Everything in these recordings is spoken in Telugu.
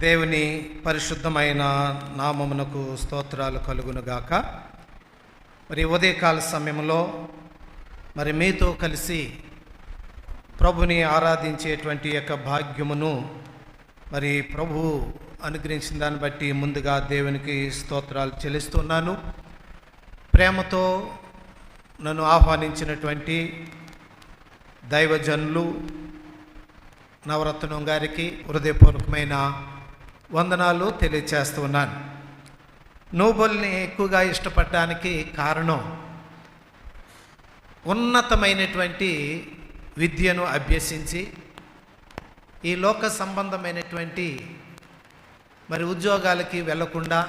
దేవుని పరిశుద్ధమైన నామమునకు స్తోత్రాలు కలుగునుగాక. మరి ఉదయకాల సమయంలో మీతో కలిసి ప్రభుని ఆరాధించేటువంటి యొక్క భాగ్యమును ప్రభువు అనుగ్రహించిన దాన్ని బట్టి ముందుగా దేవునికి స్తోత్రాలు చెల్లిస్తున్నాను. ప్రేమతో నన్ను ఆహ్వానించినటువంటి దైవజనులు నవరత్నం గారికి హృదయపూర్వకమైన వందనాలు తెలియచేస్తున్నాను. నోబెల్ని ఎక్కువగా ఇష్టపడడానికి కారణం ఉన్నతమైనటువంటి విద్యను అభ్యసించి ఈ లోక సంబంధమైనటువంటి ఉద్యోగాలకి వెళ్లకుండా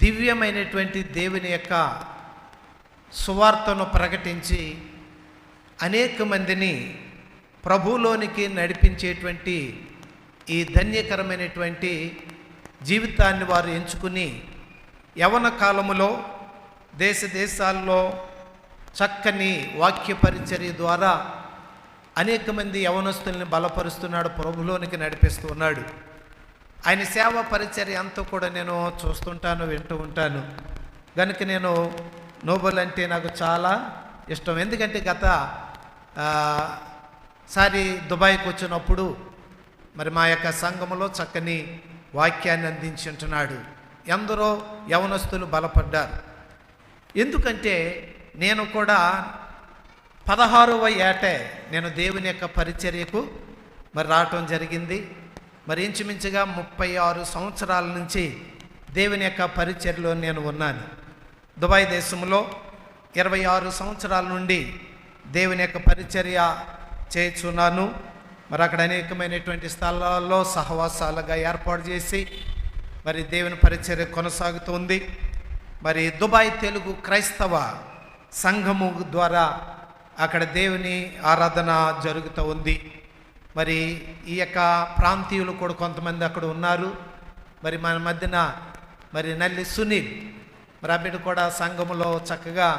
దివ్యమైనటువంటి దేవుని యొక్క సువార్తను ప్రకటించి అనేక మందిని ప్రభువులోనికి నడిపించేటువంటి ఈ ధన్యకరమైనటువంటి జీవితాన్ని వారు ఎంచుకుని యవ్వన కాలములో దేశాల్లో చక్కని వాక్య పరిచర్య ద్వారా అనేక మంది యవనస్తుల్ని బలపరుస్తున్నాడు, ప్రభువులోనికి నడిపిస్తూ ఉన్నాడు. ఆయన సేవా పరిచర్య అంతా కూడా నేను చూస్తుంటాను, వింటూ ఉంటాను. కనుక నేను నోబెల్ అంటే నాకు చాలా ఇష్టం. ఎందుకంటే గత సారి దుబాయ్కి వచ్చినప్పుడు మా యొక్క సంఘములో చక్కని వాక్యాన్ని అందించి ఉంటున్నాడు. ఎందరో యవనస్తులు బలపడ్డారు. ఎందుకంటే నేను కూడా 16వ ఏటే నేను దేవుని యొక్క పరిచర్యకు రావటం జరిగింది. ఇంచుమించుగా 36 సంవత్సరాల నుంచి దేవుని యొక్క పరిచర్యలో నేను ఉన్నాను. దుబాయ్ దేశంలో 26 సంవత్సరాల నుండి దేవుని యొక్క పరిచర్య చేస్తున్నాను. అక్కడ అనేకమైనటువంటి స్థలాల్లో సహవాసాలుగా ఏర్పాటు చేసి దేవుని పరిచర్య కొనసాగుతుంది. దుబాయ్ తెలుగు క్రైస్తవ సంఘము ద్వారా అక్కడ దేవుని ఆరాధన జరుగుతూ ఉంది. ఈ యొక్క ప్రాంతీయులు కూడా కొంతమంది అక్కడ ఉన్నారు. మన మధ్యన నల్లి సునీల్ అబ్బిడు కూడా సంఘములో చక్కగా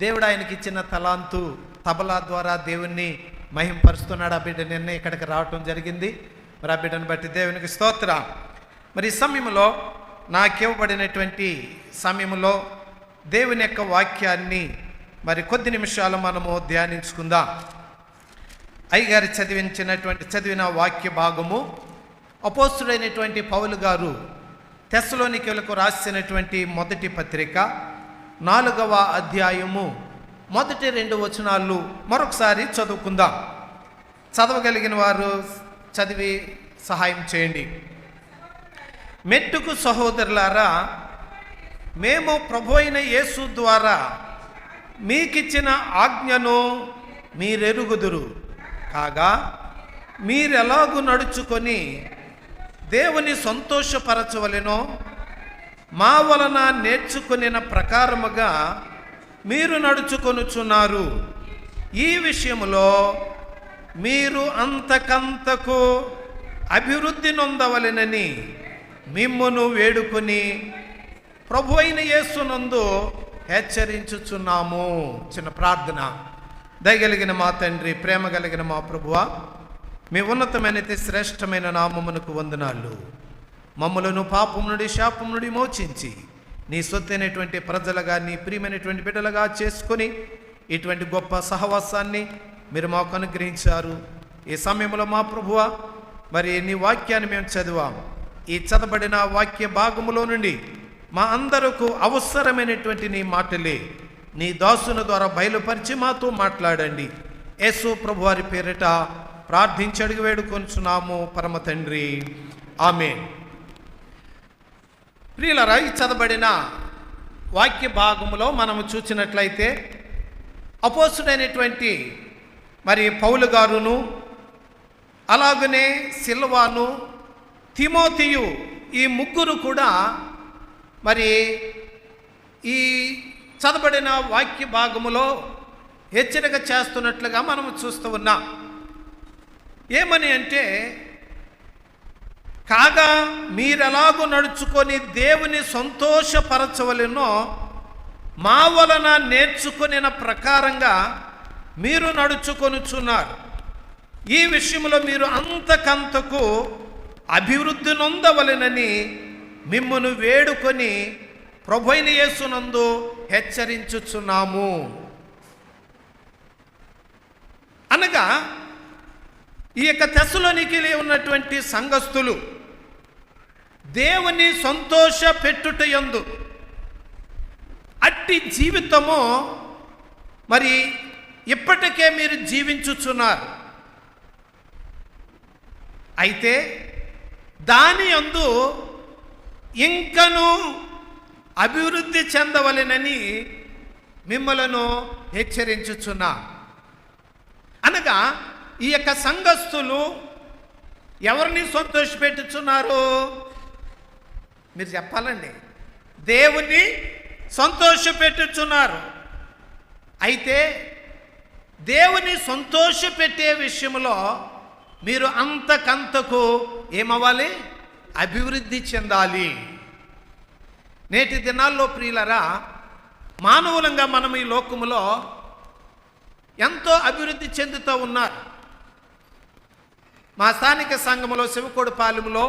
దేవుడు ఆయనకి ఇచ్చిన తలాంతు తబలా ద్వారా దేవుణ్ణి మహింపరుస్తున్నాడు. ఆ బిడ్డ నిన్న ఇక్కడికి రావటం జరిగింది. ఆ బిడ్డను బట్టి దేవునికి స్తోత్రం. ఈ సమయంలో నాకివ్వబడినటువంటి సమయంలో దేవుని యొక్క వాక్యాన్ని కొద్ది నిమిషాలు మనము ధ్యానించుకుందాం. అయ్యగారు చదివిన వాక్య భాగము అపోస్తుడైనటువంటి పౌలు గారు తెస్సలోనికీయులకు రాసినటువంటి మొదటి పత్రిక 4వ అధ్యాయము మొదటి 2 వచనాలు మరొకసారి చదువుకుందాం. చదవగలిగిన వారు చదివి సహాయం చేయండి. మెట్టుకు సహోదరులారా, మేము ప్రభు అయిన యేసు ద్వారా మీకిచ్చిన ఆజ్ఞను మీరెరుగుదురు కాగా, మీరెలాగు నడుచుకొని దేవుని సంతోషపరచవలెనో మా వలన నేర్చుకొనిన ప్రకారముగా మీరు నడుచుకొనుచున్నారు. ఈ విషయములో మీరు అంతకంతకు అభివృద్ధి నొందవలెనని మిమ్మును వేడుకొని ప్రభు అయిన యేసునందు హెచ్చరించుచున్నాము. చిన్న ప్రార్థన. దయగలిగిన మా తండ్రి, ప్రేమ కలిగిన మా ప్రభువా, మీ ఉన్నతమైన శ్రేష్టమైన నామమునకు వందనాలు. మమ్ములను పాపం నుండి శాపం నుండి మోచించి నీ సొత్తైనటువంటి ప్రజలుగా, నీ ప్రియమైనటువంటి బిడ్డలుగా చేసుకొని ఇటువంటి గొప్ప సహవాసాన్ని మీరు మాకు అనుగ్రహించారు. ఈ సమయంలో మా ప్రభువా, నీ వాక్యాన్ని మేము చదివాం. ఈ చదవబడిన వాక్య భాగములో నుండి మా అందరకు అవసరమైనటువంటి నీ మాటలే నీ దాసుని ద్వారా బయలుపరిచి మాతో మాట్లాడండి. యేసు ప్రభు వారి పేరిట ప్రార్థించి అడిగి వేడుకొనుచున్నాము పరమ తండ్రి, ఆమేన్. ప్రియులారా, ఈ చదవబడిన వాక్య భాగములో మనము చూసినట్లయితే అపోస్తుడైనటువంటి పౌలు గారును, అలాగనే సిల్వాను, తిమోతియు, ఈ ముగ్గురు కూడా ఈ చదవబడిన వాక్య భాగములో హెచ్చరిక చేస్తున్నట్లుగా మనము చూస్తూ ఉన్నాం. ఏమని అంటే, కాగా మీరెలాగూ నడుచుకొని దేవుని సంతోషపరచవలెనో మా వలన నేర్చుకొనిన ప్రకారంగా మీరు నడుచుకొనుచున్నారు. ఈ విషయంలో మీరు అంతకంతకు అభివృద్ధి నొందవలెనని మిమ్మును వేడుకొని ప్రభువైన యేసునందు హెచ్చరించుచున్నాము. అనగా ఈ యొక్క తెస్సలోనికీలో ఉన్నటువంటి సంఘస్థులు దేవుని సంతోష పెట్టుటయందు అట్టి జీవితము మరి ఇప్పటికే మీరు జీవించుచున్నారు. అయితే దాని యందు ఇంకను అభివృద్ధి చెందవలెనని మిమ్మలను హెచ్చరించుచున్నా. అనగా ఈ యొక్క సంఘస్థులు ఎవరిని సంతోషపెట్టుచున్నారు? మీరు చెప్పాలండి. దేవుని సంతోషపెట్టుచున్నారు. అయితే దేవుని సంతోషపెట్టే విషయంలో మీరు అంతకంతకు ఏమవ్వాలి? అభివృద్ధి చెందాలి. నేటి దినాల్లో ప్రియులరా, మానవులంగా మనం ఈ లోకములో ఎంతో అభివృద్ధి చెందుతూ ఉన్నారు. మా స్థానిక సంఘములో శివకోడిపాలెంలో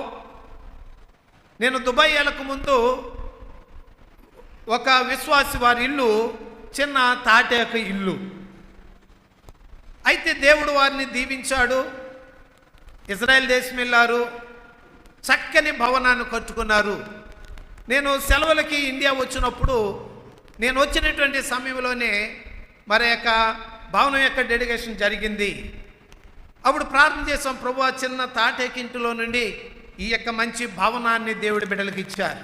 నేను దుబాయ్ వెళ్ళక ముందు ఒక విశ్వాసి వారి ఇల్లు చిన్న తాటేక ఇల్లు. అయితే దేవుడు వారిని దీవించాడు. ఇజ్రాయెల్ దేశం వెళ్ళారు, చక్కని భవనాన్ని కట్టుకున్నారు. నేను సెలవులకి ఇండియా వచ్చినప్పుడు నేను వచ్చినటువంటి సమయంలోనే మరి యొక్క భవనం యొక్క డెడికేషన్ జరిగింది. అప్పుడు ప్రార్థన చేసాం, ప్రభువా చిన్న తాటేకింటిలో నుండి ఈ యొక్క మంచి భవనాన్ని దేవుడి బిడ్డలకు ఇచ్చారు.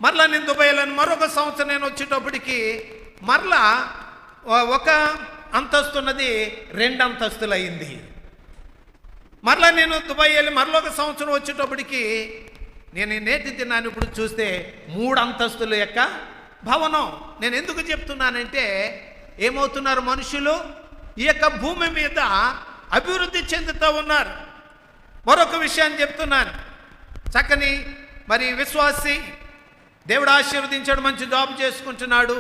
మరలా నేను దుబాయ్లో మరొక సంవత్సరం నేను వచ్చేటప్పటికి మరలా ఒక అంతస్తున్నది 2 అంతస్తులు అయింది. మరలా నేను దుబాయ్ వెళ్ళి మరొక సంవత్సరం వచ్చేటప్పటికి నేను నేటి దినాన్ని ఇప్పుడు చూస్తే 3 అంతస్తుల యొక్క భవనం. నేను ఎందుకు చెప్తున్నానంటే, ఏమవుతున్నారు మనుషులు? ఈ యొక్క భూమి మీద అభివృద్ధి చెందుతూ ఉన్నారు. మరొక విషయాన్ని చెప్తున్నాను. చక్కని మరి విశ్వాసి దేవుడు ఆశీర్వదించాడు, మంచి జాబ్ చేసుకుంటున్నాడు,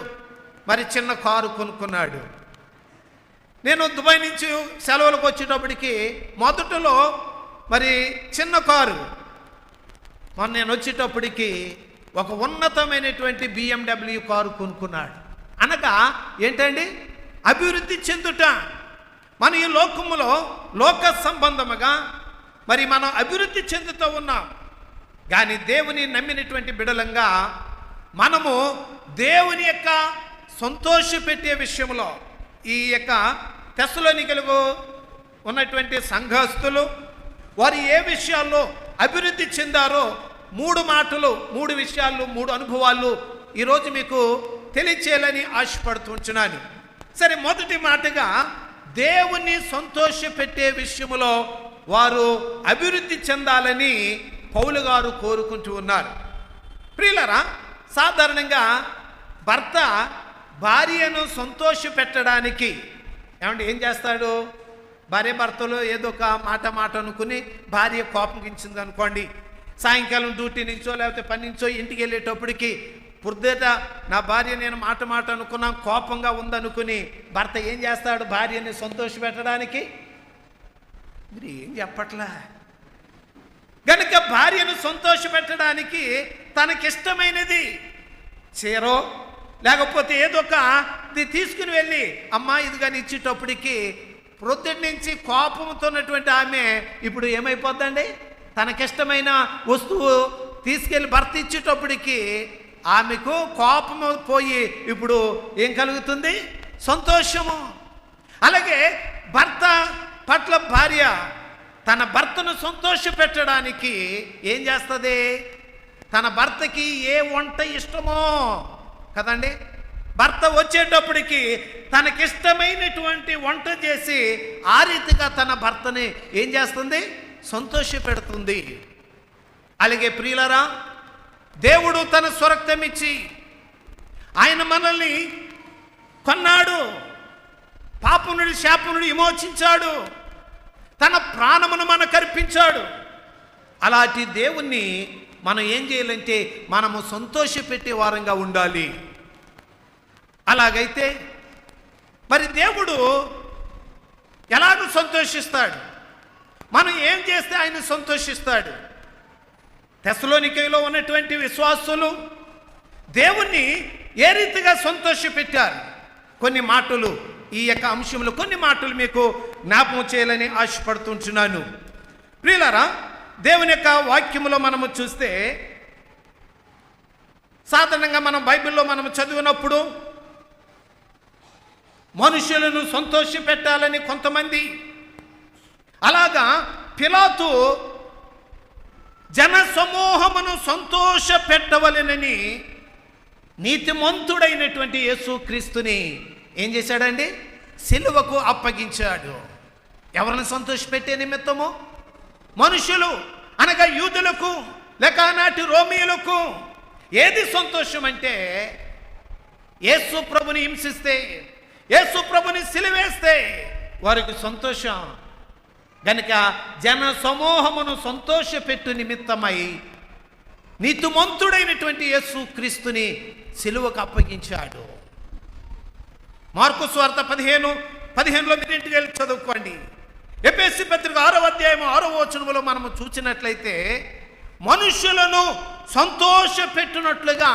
మరి చిన్న కారు కొనుక్కున్నాడు. నేను దుబాయ్ నుంచి సెలవులకు వచ్చేటప్పటికి మొదటలో మరి చిన్న కారు, మొన్న నేను వచ్చేటప్పటికి ఒక ఉన్నతమైనటువంటి BMW కారు కొనుక్కున్నాడు. అనగా ఏంటండి? అభివృద్ధి చెందుట. మన ఈ లోకములో లోక సంబంధముగా మరి మనం అభివృద్ధి చెందుతూ ఉన్నాం. కానీ దేవుని నమ్మినటువంటి బిడలంగా మనము దేవుని యొక్క సంతోషపెట్టే విషయంలో ఈ యొక్క తెస్సలోనికీలో ఉన్నటువంటి సంఘస్థులు వారు ఏ విషయాల్లో అభివృద్ధి చెందారో 3 మాటలు, 3 విషయాలు, 3 అనుభవాలు ఈరోజు మీకు తెలియచేయాలని ఆశపడుతుంటున్నాను. సరే, మొదటి మాటగా దేవుని సంతోషపెట్టే విషయంలో వారు అభివృద్ధి చెందాలని పౌలు గారు కోరుకుంటూ ఉన్నారు. ప్రియులరా, సాధారణంగా భర్త భార్యను సంతోషపెట్టడానికి ఏం చేస్తాడు? భార్య భర్తలో ఏదో ఒక మాట అనుకుని భార్య కోపగించింది అనుకోండి, సాయంకాలం డ్యూటీ నుంచో లేకపోతే పని నుంచో ఇంటికి వెళ్ళేటప్పటికి పొద్దుట నా భార్య నేను మాట అనుకున్నాం, కోపంగా ఉందనుకుని భర్త ఏం చేస్తాడు? భార్యని సంతోషపెట్టడానికి మీరు ఏం చెప్పట్లా. కనుక భార్యను సంతోషపెట్టడానికి తనకిష్టమైనది చీరో లేకపోతే ఏదో ఒక తీసుకుని వెళ్ళి అమ్మా ఇది కానీ ఇచ్చేటప్పటికి ప్రొద్దుటి నుంచి కోపంతో ఉన్నటువంటి ఆమె ఇప్పుడు ఏమైపోద్దండి? తనకిష్టమైన వస్తువు తీసుకెళ్ళి భర్త ఇచ్చేటప్పటికి ఆమెకు కోపము పోయి ఇప్పుడు ఏం కలుగుతుంది? సంతోషము. అలాగే భర్త పట్ల భార్య తన భర్తను సంతోషపెట్టడానికి ఏం చేస్తుంది? తన భర్తకి ఏ వంట ఇష్టమో కదండి, భర్త వచ్చేటప్పటికి తనకిష్టమైనటువంటి వంట చేసి ఆ రీతిగా తన భర్తని ఏం చేస్తుంది? సంతోషపెడుతుంది. అలాగే ప్రియులరా, దేవుడు తన స్వరక్తం ఇచ్చి ఆయన మనల్ని కొన్నాడు, పాపం నుండి శాపం నుండి విమోచించాడు, తన ప్రాణమును మనకు అర్పించాడు. అలాంటి దేవుణ్ణి మనం ఏం చేయాలంటే మనము సంతోషపెట్టే వారంగా ఉండాలి. అలాగైతే మరి దేవుడు ఎలాగూ సంతోషిస్తాడు? మనం ఏం చేస్తే ఆయన సంతోషిస్తాడు. తెస్సలోనికయలో ఉన్నటువంటి విశ్వాసులు దేవుణ్ణి ఏ రీతిగా సంతోషపెట్టారు, కొన్ని మాటలు, ఈ యొక్క అంశంలో కొన్ని మాటలు మీకు జ్ఞాపకం చేయాలని ఆశపడుతుంటున్నాను. ప్రియులారా, దేవుని యొక్క వాక్యములో మనము చూస్తే సాధారణంగా మనం బైబిల్లో మనం చదివినప్పుడు మనుషులను సంతోషపెట్టాలని కొంతమంది, అలాగా పిలాతు జన సమూహమును సంతోష పెట్టవలెనని నీతిమంతుడైనటువంటి యేసుక్రీస్తుని ఏం చేశాడండి? సిలువకు అప్పగించాడు. ఎవరిని సంతోషపెట్టే నిమిత్తము? మనుషులు అనగా యూదులకు లేక నాటి రోమియులకు. ఏది సంతోషం అంటే యేసు ప్రభుని హింసిస్తే, యేసు ప్రభుని సిలువేస్తే వారికి సంతోషం. గనుక జన సమూహమును సంతోషపెట్టు నిమిత్తమై నీతిమంతుడైనటువంటి యేసుక్రీస్తుని సిలువకు అప్పగించాడు. మార్కు సువార్త 15:15లో మీరు ఇంటికి వెళ్ళి చదువుకోండి. ఎఫెసీ పత్రిక 6వ అధ్యాయం 6వ వచనములో మనము చూసినట్లయితే మనుషులను సంతోషపెట్టునట్లుగా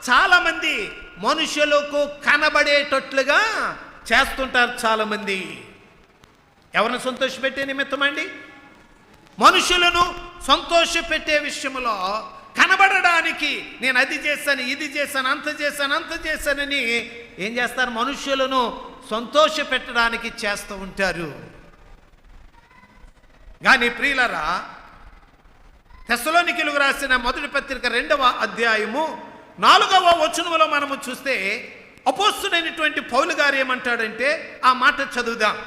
చాలామంది మనుషులకు కనబడేటట్లుగా చేస్తుంటారు. చాలామంది ఎవరిని సంతోషపెట్టే నిమిత్తం అండి? మనుషులను సంతోషపెట్టే విషయంలో కనబడడానికి నేను అది చేశాను, ఇది చేశాను, అంత చేశానని ఏం చేస్తారు? మనుషులను సంతోషపెట్టడానికి చేస్తూ ఉంటారు. కానీ ప్రియులారా, తెస్సలోనికీయులకు రాసిన మొదటి పత్రిక 2వ అధ్యాయము 4వ వచనములో మనము చూస్తే అపోస్తలుడైనటువంటి పౌలు గారు ఏమంటాడంటే, ఆ మాట చదువుదాం.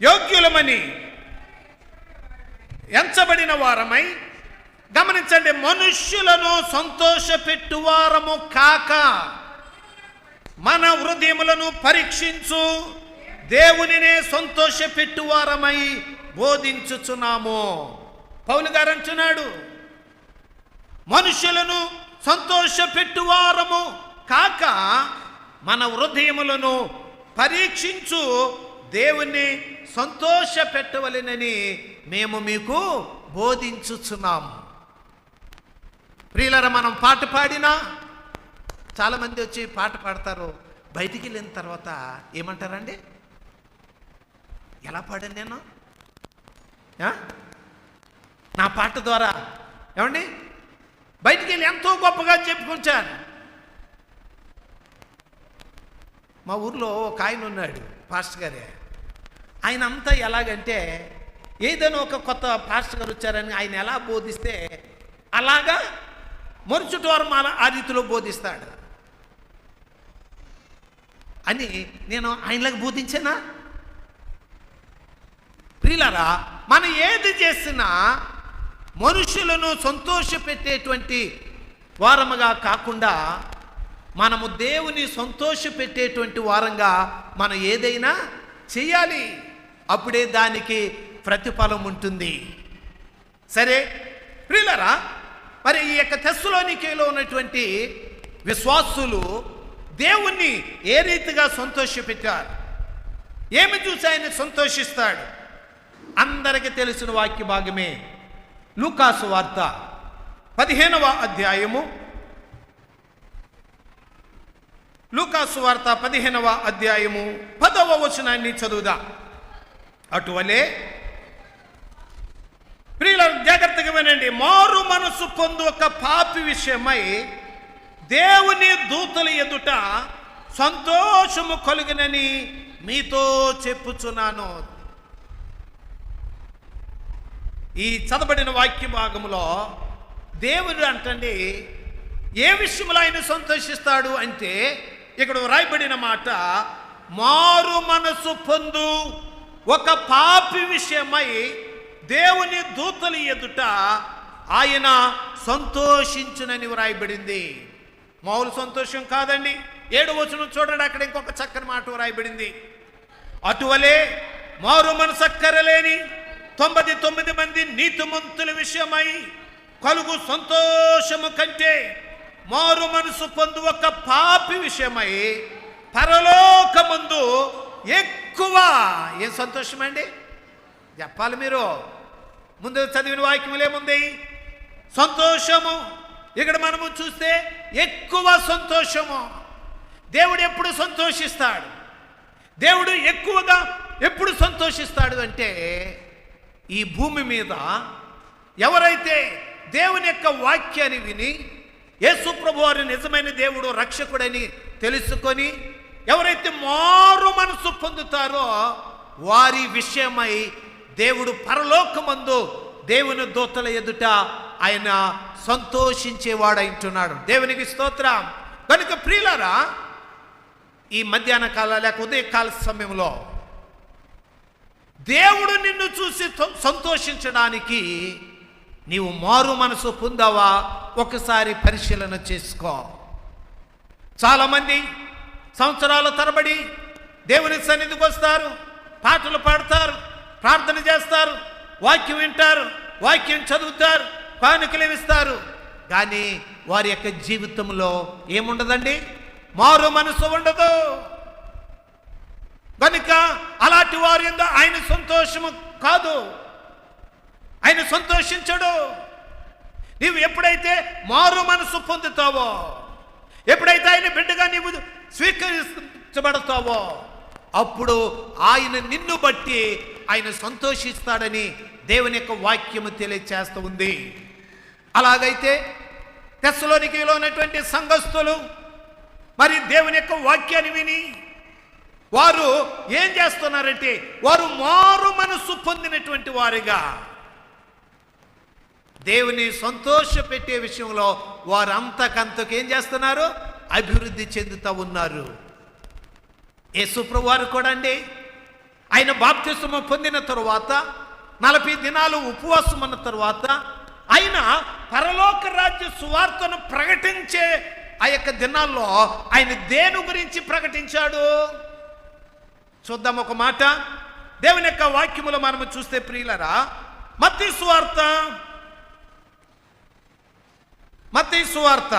యోగ్యులమని ఎంచబడిన వారమై, గమనించండి, మనుష్యులను సంతోషపెట్టువారము కాక మన హృదయములను పరీక్షించు దేవునినే సంతోషపెట్టువారమై బోధించుచున్నాము. పౌలు గారు అంటున్నాడు, మనుషులను సంతోషపెట్టువారము కాక మన హృదయములను పరీక్షించు దేవుణ్ణి సంతోషపెట్టవలెనని మేము మీకు బోధించుచున్నాము. ప్రియులారా, మనం పాట పాడినా చాలామంది వచ్చి పాట పాడతారు, బయటికి వెళ్ళిన తర్వాత ఏమంటారండి? ఎలా పాడాను నేను? నా పాట ద్వారా ఏమండి బయటికి వెళ్ళి ఎంతో గొప్పగా చెప్పుకుంటాను. మా ఊర్లో ఒక ఆయన ఉన్నాడు, పాస్టర్ గారే. ఆయన అంతా ఎలాగంటే, ఏదైనా ఒక కొత్త పాస్టర్ గారు వచ్చారని ఆయన ఎలా బోధిస్తే అలాగా మరుచుటి వారు ఆ రీతిలో బోధిస్తాడు అని నేను ఆయనలాగా బోధించానా? ప్రియులారా, మనం ఏది చేసినా మనుషులను సంతోషపెట్టేటువంటి వారముగా కాకుండా మనము దేవుని సంతోషపెట్టేటువంటి వారంగా మనం ఏదైనా చేయాలి. అప్పుడే దానికి ప్రతిఫలం ఉంటుంది. సరే ప్రియులారా, మరి ఈ యొక్క తెస్సలోనికీలో ఉన్నటువంటి విశ్వాసులు దేవుణ్ణి ఏ రీతిగా సంతోషపెట్టారు? ఏమి చూసి ఆయన సంతోషిస్తాడు? అందరికీ తెలిసిన వాక్య భాగమే లూకాసు వార్త 15వ అధ్యాయము. లూకాసు వార్త 15వ అధ్యాయము 10వ వచనాన్ని చదువుదాం. అటువలే ప్రియుల జాగ్రత్తగా వినండి. మారు మనసు పొందు ఒక పాపి విషయమై దేవుని దూతల ఎదుట సంతోషము కలుగునని మీతో చెప్పుచున్నాను. ఈ చదవబడిన వాక్య భాగంలో దేవుడు అంటండి ఏ విషయంలో ఆయన సంతోషిస్తాడు అంటే, ఇక్కడ రాయబడిన మాట, మారు మనసు పొందు ఒక పాపి విషయమై దేవుని దూతల ఎదుట ఆయన సంతోషించునని వ్రాయబడింది. మామూలు సంతోషం కాదండి. 7వ వచనం చూడండి, అక్కడ ఇంకొక చక్కని మాట వ్రాయబడింది. అటువలే మారు మనసక్కరలేని 99 మంది నీతిమంతుల విషయమై కలుగు సంతోషము కంటే మారు మనసు పొందు ఒక పాపి విషయమై పరలోకమందు ఎక్కువ ఎక్కువ ఏం సంతోషం అండి చెప్పాలి మీరు. ముందు చదివిన వాక్యములు ఏముంది? సంతోషము. ఇక్కడ మనము చూస్తే ఎక్కువ సంతోషము. దేవుడు ఎప్పుడు సంతోషిస్తాడు? దేవుడు ఎక్కువగా ఎప్పుడు సంతోషిస్తాడు అంటే, ఈ భూమి మీద ఎవరైతే దేవుని యొక్క వాక్యాన్ని విని యేసు ప్రభువారు నిజమైన దేవుడు రక్షకుడని తెలుసుకొని ఎవరైతే మారు మనసు పొందుతారో వారి విషయమై దేవుడు పరలోకమందు దేవుని దూతల ఎదుట ఆయన సంతోషించేవాడంటున్నాడు. దేవునికి స్తోత్రం. కనుక ప్రియులారా, ఈ మధ్యాహ్న కాల లేక ఉదయకాల సమయంలో దేవుడు నిన్ను చూసి సంతోషించడానికి నీవు మారు మనసు పొందావా? ఒకసారి పరిశీలన చేసుకో. చాలామంది సంవత్సరాల తరబడి దేవుని సన్నిధికి వస్తారు, పాటలు పాడతారు, ప్రార్థన చేస్తారు, వాక్యం వింటారు, వాక్యం చదువుతారు, కానుకలు ఇస్తారు. కానీ వారి యొక్క జీవితంలో ఏముండదండి? మారు మనసు ఉండదు. కనుక అలాంటి వారి యందు ఆయన సంతోషము కాదు, ఆయన సంతోషించడు. నీవు ఎప్పుడైతే మారు మనసు పొందుతావో, ఎప్పుడైతే ఆయన బిడ్డగా నీవు స్వీకరించబడతావో, అప్పుడు ఆయన నిన్ను బట్టి ఆయన సంతోషిస్తాడని దేవుని యొక్క వాక్యము తెలియచేస్తూ ఉంది. అలాగైతే తెస్సలోనికీలో ఉన్నటువంటి సంఘస్థులు మరి దేవుని యొక్క వాక్యాన్ని విని వారు ఏం చేస్తున్నారంటే, వారు మారు మనసు పొందినటువంటి వారిగా దేవుని సంతోషపెట్టే విషయంలో వారు అంతకంతకు ఏం చేస్తున్నారు? అభివృద్ధి చెందుతూ ఉన్నారు. యేసు ప్రభువారు కూడా అండి, ఆయన బాప్తిస్మము పొందిన తరువాత 40 దినాలు ఉపవాసం ఉన్న తరువాత ఆయన పరలోక రాజ్య సువార్తను ప్రకటించే ఆ యొక్క దినాల్లో ఆయన దేని గురించి ప్రకటించాడు? చూద్దాం ఒక మాట. దేవుని యొక్క వాక్యములో మనము చూస్తే ప్రియులరా, మత్తయి సువార్త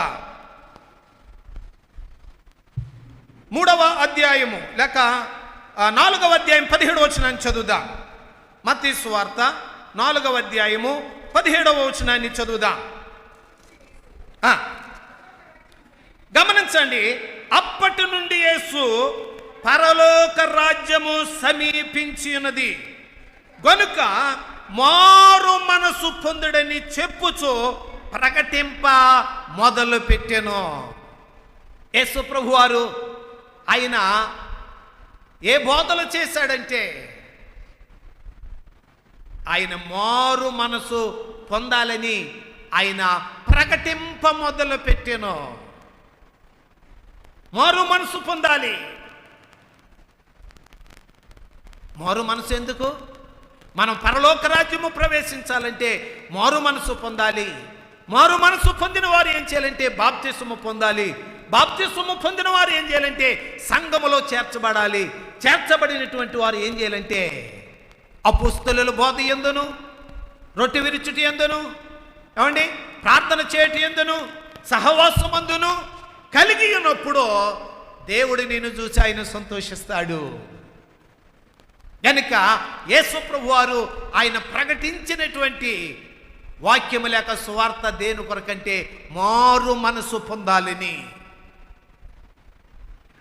3వ అధ్యాయము లేక 4వ అధ్యాయం 17వ వచనాన్ని చదువుదాం. మత్తయి సువార్త 4వ అధ్యాయము 17వ వచనాన్ని చదువుదాం. గమనించండి. అప్పటి నుండి యేసు పరలోక రాజ్యము సమీపించి ఉన్నది గనుక మారు మనసు పొందుడని చెప్పుచు ప్రకటింప మొదలు పెట్టెను. యేసు ప్రభువారు ఆయన ఏ బోధలు చేశాడంటే, ఆయన మారు మనసు పొందాలని ఆయన ప్రకటింప మొదలు పెట్టెను. మారు మనసు పొందాలి. మారు మనసు ఎందుకు? మనం పరలోక రాజ్యము ప్రవేశించాలంటే మారు మనసు పొందాలి. మారు మనసు పొందిన వారు ఏం చేయాలంటే బాప్తిస్మము పొందాలి. బాప్తిస్మము పొందిన వారు ఏం చేయాలంటే సంఘములో చేర్చబడాలి. చేర్చబడినటువంటి వారు ఏం చేయాలంటే అపుస్తలుల బోధ యందును, రొట్టె విరుచుటి యందును, ఏమండి ప్రార్థన చేయటి యందును, సహవాసమందును కలిగి ఉన్నప్పుడు దేవుడు నిన్ను చూసి ఆయన సంతోషిస్తాడు. కనుక యేసు ప్రభువారు ఆయన ప్రకటించినటువంటి వాక్యము లేక సువార్త దేని కొరకంటే మారు మనసు పొందాలని.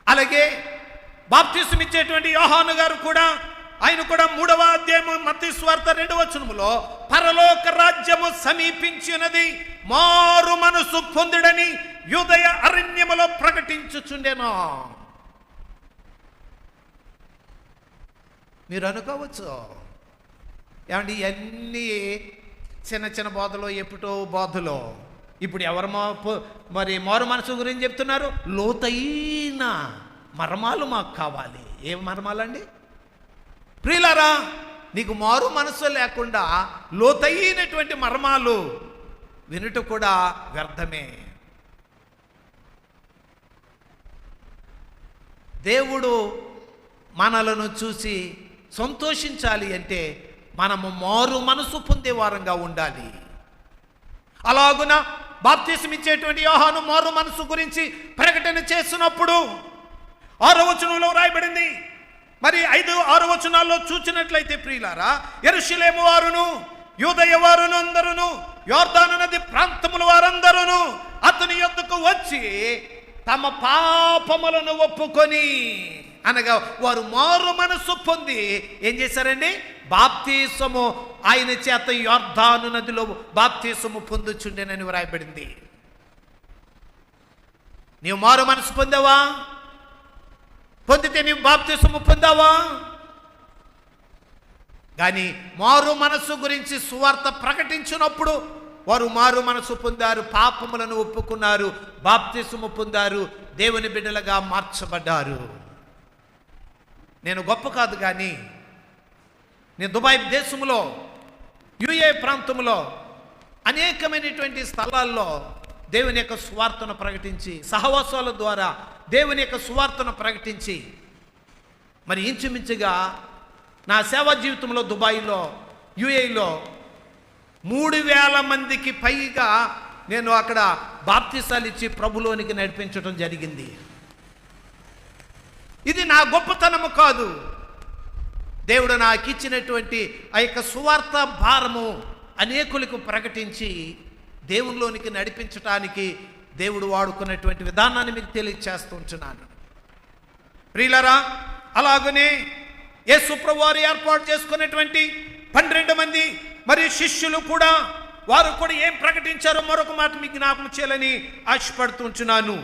అలాగే బాప్తిస్మం ఇచ్చేటువంటి యోహాను గారు కూడా, ఆయన కూడా 3వ అధ్యాయము మత్తయి సువార్త 2వ వచనములో పరలోక రాజ్యము సమీపించినది, మారు మనసు పొందుడని యూదయ అరణ్యములో ప్రకటించుచుండెను. మీరు అనుకోవచ్చు, ఏమండి ఇవన్నీ చిన్న చిన్న బోధలో ఎప్పుడో బోధలో ఇప్పుడు ఎవరు మరి మారు మనసు గురించి చెప్తున్నారు? లోతైన మర్మాలు మాకు కావాలి. ఏం మర్మాలండి ప్రియులారా? నీకు మారు మనసు లేకుండా లోతైనటువంటి మర్మాలు వినుట కూడా వ్యర్థమే. దేవుడు మనలను చూసి సంతోషించాలి అంటే మనము మారు మనసు పొందే వారంగా ఉండాలి. అలాగున బాప్తిస్మం ఇచ్చేటువంటి యోహాను మారు మనసు గురించి ప్రకటన చేస్తున్నప్పుడు 6వ వచనంలో రాయబడింది, మరి 5-6 వచనాల్లో చూసినట్లయితే ప్రియులారా, యెరూషలేము వారును యూదయ వారును అందరును యొర్దాను నది ప్రాంతముల వారందరూ అతని యొద్దకు వచ్చి తమ పాపములను ఒప్పుకొని, అనగా వారు మారు మనసు పొంది ఏం చేశారండి? బాప్తీసము ఆయన చేత యొర్దాను నదిలో బాప్తీసము పొందుచుండెనని వ్రాయబడింది. నీవు మారు మనసు పొందావా? పొందితే నీవు బాప్తీసము పొందావా? కానీ మారు మనసు గురించి సువార్త ప్రకటించినప్పుడు వారు మారు మనసు పొందారు, పాపములను ఒప్పుకున్నారు, బాప్తిసము పొందారు, దేవుని బిడ్డలుగా మార్చబడ్డారు. నేను గొప్ప కాదు, కానీ నేను దుబాయ్ దేశంలో యుఏ ప్రాంతంలో అనేకమైనటువంటి స్థలాల్లో దేవుని యొక్క సువార్తను ప్రకటించి, సహవాసాల ద్వారా దేవుని యొక్క సువార్తను ప్రకటించి, మరి ఇంచుమించుగా నా సేవా జీవితంలో దుబాయ్లో యుఏలో 3000 మందికి పైగా నేను అక్కడ బాప్తిసాలు ఇచ్చి ప్రభులోనికి నడిపించడం జరిగింది. ఇది నా గొప్పతనము కాదు, దేవుడు నాకు ఇచ్చినటువంటి ఆ యొక్క సువార్త భారము అనేకులకు ప్రకటించి దేవునిలోనికి నడిపించటానికి దేవుడు వాడుకున్నటువంటి విధానాన్ని మీకు తెలియచేస్తుంటున్నాను. ప్రియులారా, అలాగనే యేసు ప్రభువు వారు ఏర్పాటు చేసుకున్నటువంటి 12 మంది మరియు శిష్యులు కూడా, వారు కూడా ఏం ప్రకటించారో మరొక మాట మీకు జ్ఞాపకం చేయాలని ఆశపడుతుంటున్నాను.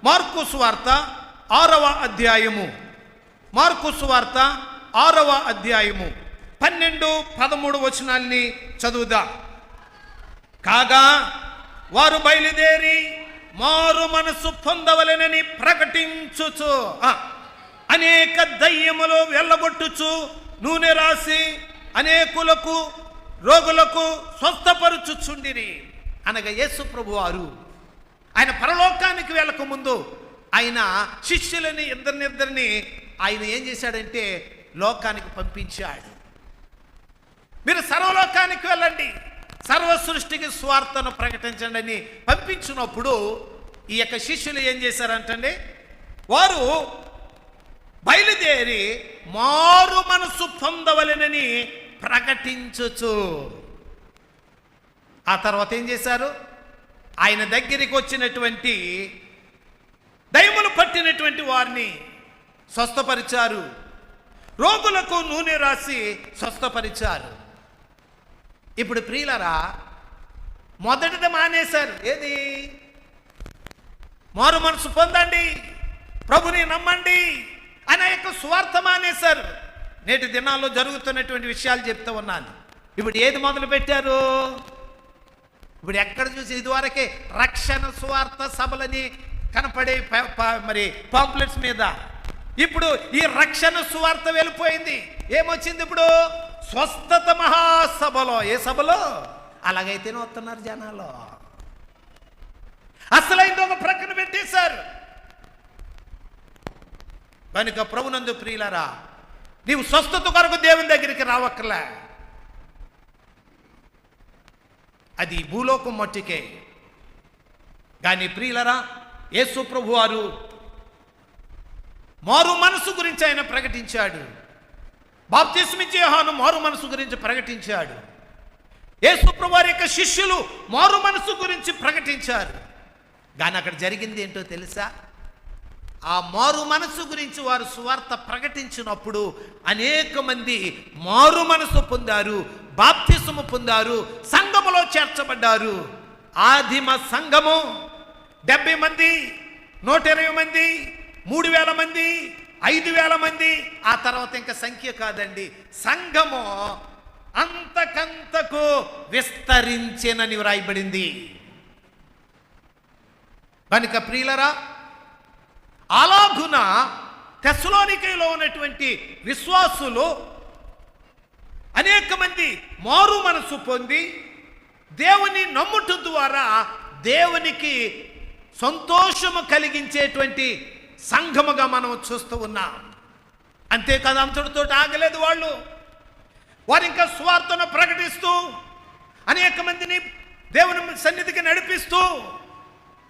మార్కు సువార్త 6వ అధ్యాయము, మార్కు సువార్త 6వ అధ్యాయము 12-13 వచనాల్ని చదువుదాం. కాగా వారు బయలుదేరి మారు మనసు పొందవలెనని ప్రకటించుచు అనేక దయ్యములు వెళ్ళగొట్టుచు నూనె రాసి అనేకులకు రోగులకు స్వస్థపరుచుచుండిరి. అనగా యేసు ప్రభు వారు ఆయన పరలోకానికి వెళ్ళక ముందు ఆయన శిష్యులని ఇద్దరిని ఆయన ఏం చేశాడంటే లోకానికి పంపించాడు. మీరు సర్వలోకానికి వెళ్ళండి, సర్వ సృష్టికి స్వార్థను ప్రకటించండి అని పంపించినప్పుడు ఈ యొక్క శిష్యులు ఏం చేశారంటే, వారు బయలుదేరి మారు మనసు పొందవలెనని ప్రకటించుచు, ఆ తర్వాత ఏం చేశారు? ఆయన దగ్గరికి వచ్చినటువంటి దయ్యములు పట్టినటువంటి వారిని స్వస్థపరిచారు, రోగులకు నూనె రాసి స్వస్థపరిచారు. ఇప్పుడు ప్రియులరా, మొదటిది మానేశారు. ఏది? మారు మనసు పొందండి, ప్రభుని నమ్మండి అనే యొక్క సువార్త మానేశారు. నేటి దినాల్లో జరుగుతున్నటువంటి విషయాలు చెప్తూ ఉన్నాను. ఇప్పుడు ఏది మొదలు పెట్టారు? ఇప్పుడు ఎక్కడ చూసి ఇదివరకే రక్షణ సువార్త సభలని కనపడే మరి పాంప్లెట్స్ మీద, ఇప్పుడు ఈ రక్షణ సువార్త వెళ్ళిపోయింది. ఏమొచ్చింది ఇప్పుడు? స్వస్థత మహాసభలో. ఏ సభలో? అలాగైతేనే వస్తున్నారు జనాలు. అసలైంది ఒక ప్రక్కన పెట్టేశారు. కనుక ప్రభునందు ప్రియులరా, నీవు స్వస్థత కొరకు దేవుని దగ్గరికి రావక్కర్లే, అది భూలోకం మట్టికే. కానీ ప్రియులరా, యేసు ప్రభు వారు మారు మనసు గురించి ఆయన ప్రకటించాడు. బాప్తిస్మిచ్చే యోహాను మారు మనసు గురించి ప్రకటించాడు. యేసు ప్రభు వారి యొక్క శిష్యులు మారు మనసు గురించి ప్రకటించారు. కానీ అక్కడ జరిగింది ఏంటో తెలుసా? ఆ మారు మనసు గురించి వారు సువార్త ప్రకటించినప్పుడు అనేక మంది మారు మనసు పొందారు, బాప్తిసము పొందారు, సంఘములో చేర్చబడ్డారు. ఆదిమ సంఘము 70 మంది, 120 మంది, 3000 మంది, 5000 మంది, ఆ తర్వాత ఇంకా సంఖ్య కాదండి. సంఘము అంతకంతకు విస్తరించెనని వ్రాయబడింది. కనుక ప్రియులరా, అలాగున తెస్సలోనికలో ఉన్నటువంటి విశ్వాసులు అనేక మంది మారు మనసు పొంది దేవుని నమ్ముట ద్వారా దేవునికి సంతోషము కలిగించేటువంటి సంఘముగా మనం చూస్తూ ఉన్నాం. అంతేకాదు, అంతటితో ఆగలేదు వాళ్ళు. వారు ఇంకా స్వార్థను ప్రకటిస్తూ అనేక మందిని దేవుని సన్నిధికి నడిపిస్తూ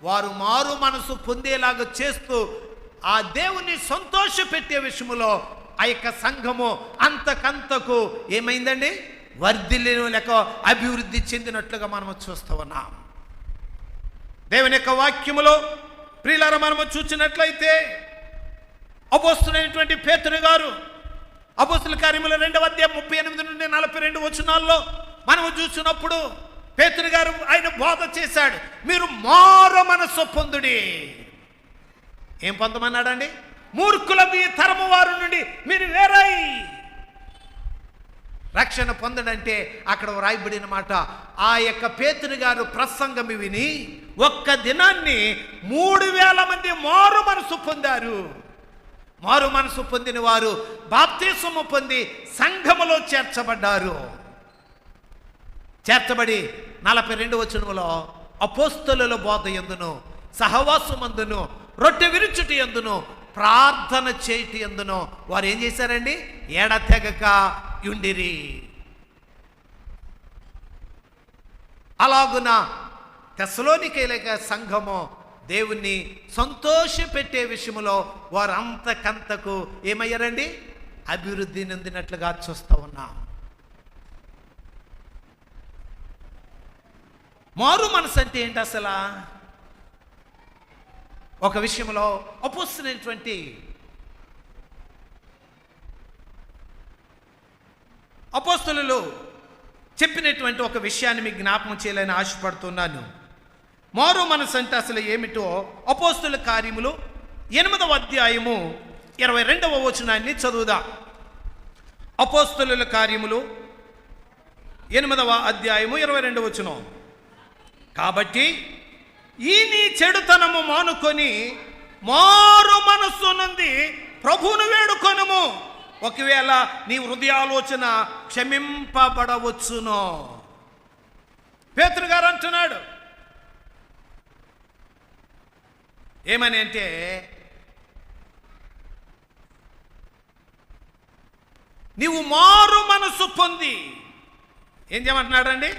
వారు మారు మనసు పొందేలాగా చేస్తూ ఆ దేవుని సంతోష పెట్టే విషయంలో ఆ యొక్క సంఘము అంతకంతకు ఏమైందండి? వర్ధిల్లిన లేక అభివృద్ధి చెందినట్లుగా మనము చూస్తూ ఉన్నాం. దేవుని యొక్క వాక్యములో ప్రియులారా మనము చూసినట్లయితే అపోస్తలుడైనటువంటి పేతురు గారు అపోస్తల కార్యముల 2వ అధ్యాయం 38 నుండి 42 వచనాల్లో మనము చూసినప్పుడు పేతురు గారు ఆయన బోధ చేశాడు. మీరు మారు మనస్సు పొందుడి. ఏం పొందమన్నాడండి? మూర్ఖులది తరము వారి నుండి మీరు వేరై రక్షణ పొందడంటే అక్కడ వ్రాయబడిన మాట. ఆ యొక్క పేతురు గారు ప్రసంగం విని ఒక్క దినాన్ని 3000 మంది మారు మనసు పొందారు. మారు మనసు పొందిన వారు బాప్తిస్మము పొంది సంఘములో చేర్చబడ్డారు. చేర్చబడి 42 వచనములో అపోస్తలుల బోధ యందును సహవాసమందును రొట్టె విరుచుటి యందును ప్రార్థన చేయుటి యందును వారు ఏం చేశారండి? ఎడతెగక యుండిరి. అలాగున తెస్సలోనికైల సంఘము దేవుణ్ణి సంతోషపెట్టే విషయంలో వారు అంతకంతకు ఏమయ్యారండి? అభివృద్ధి నొందినట్లుగా చూస్తూ ఉన్నాం. మారు మనసు అంటే ఏంటి అసలు? ఒక విషయంలో అపోస్తలుడైనటువంటి అపోస్తలులు చెప్పినటువంటి ఒక విషయాన్ని మీకు జ్ఞాపకం చేయాలని ఆశపడుతున్నాను. మారు మనసు అంటే అసలు ఏమిటో అపోస్తలుల కార్యములు 8వ అధ్యాయము 22వ వచనాన్ని చదువుదాం. అపోస్తలుల కార్యములు 8వ అధ్యాయము 22వ వచనం. కాబట్టి ఈ నీ చెడుతనము మానుకొని మారు మనస్సు నుండి ప్రభువును వేడుకొనుము. ఒకవేళ నీ హృదయాలోచన క్షమింపబడవచ్చును. పేతురు గారు అంటున్నాడు. ఏమని అంటే నీవు మారు మనసు పొంది ఏం చేయమంటున్నాడండి?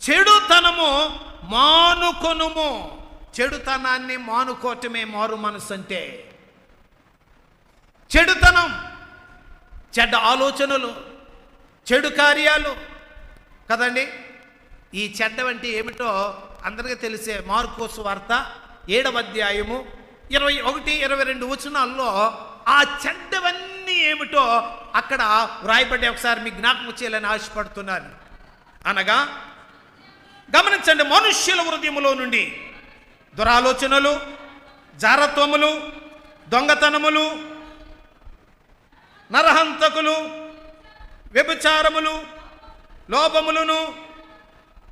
చెడుతనము మానుకొనుము. చెడుతనాన్ని మానుకోవటమే మారు మనసు అంటే. చెడుతనం, చెడ్డ ఆలోచనలు, చెడు కార్యాలు కదండి. ఈ చెడ్డవంటే ఏమిటో అందరికీ తెలిసే. మార్కు సువార్త 7వ అధ్యాయము 21, 22 వచనాల్లో ఆ చెడ్డవన్నీ ఏమిటో అక్కడ వ్రాయబడ్డే. ఒకసారి మీ జ్ఞాపకం చేయాలని ఆశపడుతున్నాను. అనగా గమనించండి, మనుష్యుల హృదయములో నుండి దురాలోచనలు, జారత్వములు, దొంగతనములు, నరహంతకులు, వ్యభిచారములు, లోభములను,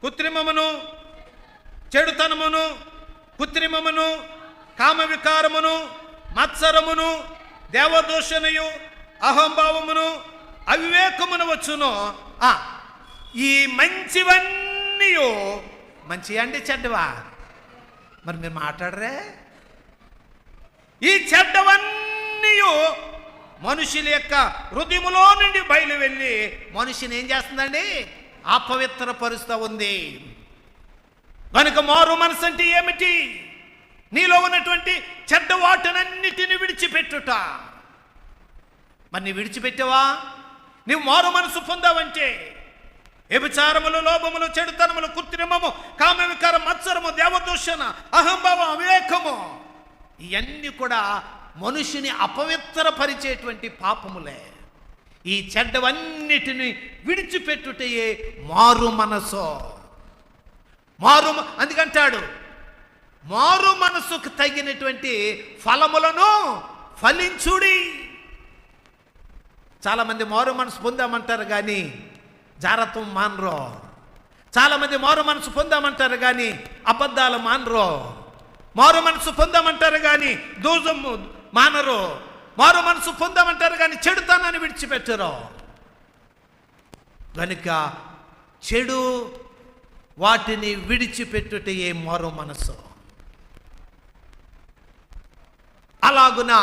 కృత్రిమమును, చెడుతనమును, కృత్రిమమును, కామవికారమును, మత్సరమును, దేవదూషణయు, అహంభావమును, అవివేకమును వచ్చును. ఈ మంచివన్నీ మంచి అండి చెడ్డవా? మరి మీరు మాట్లాడరే? ఈ చెడ్డవన్నీ మనుషుల యొక్క హృదయములో నుండి బయలు వెళ్ళి మనిషిని ఏం చేస్తుందండి? అపవిత్రపరుస్తూ ఉంది. కనుక మారు మనసు అంటే ఏమిటి? నీలో ఉన్నటువంటి చెడ్డ వాటినన్నిటిని విడిచిపెట్టుట. మరి నీ విడిచిపెట్టావా? నీవు మారు మనసు పొందావంటే వ్యభిచారములు, లోభములు, చెడుతనములు, కృత్రిమము, కామవికారం, మత్సరము, దేవదూషణ, అహంభావం, అవివేకము, ఇవన్నీ కూడా మనుషుని అపవిత్రపరిచేటువంటి పాపములే. ఈ చెడ్డవన్నిటిని విడిచిపెట్టుటయే మారు మనసు. అందుకంటాడు మారు మనసుకు తగినటువంటి ఫలములను ఫలించుడి. చాలామంది మారు మనసు పొందామంటారు కానీ జారత్వం మానరు. చాలామంది మారు మనసు పొందామంటారు కానీ అబద్ధాలు మానరు. మారు మనసు పొందామంటారు కానీ దూజము మానరు. మారు మనసు పొందామంటారు కానీ చెడుతనాన్ని విడిచిపెట్టరు. కనుక చెడు వాటిని విడిచిపెట్టుటే మారు మనసు. అలాగున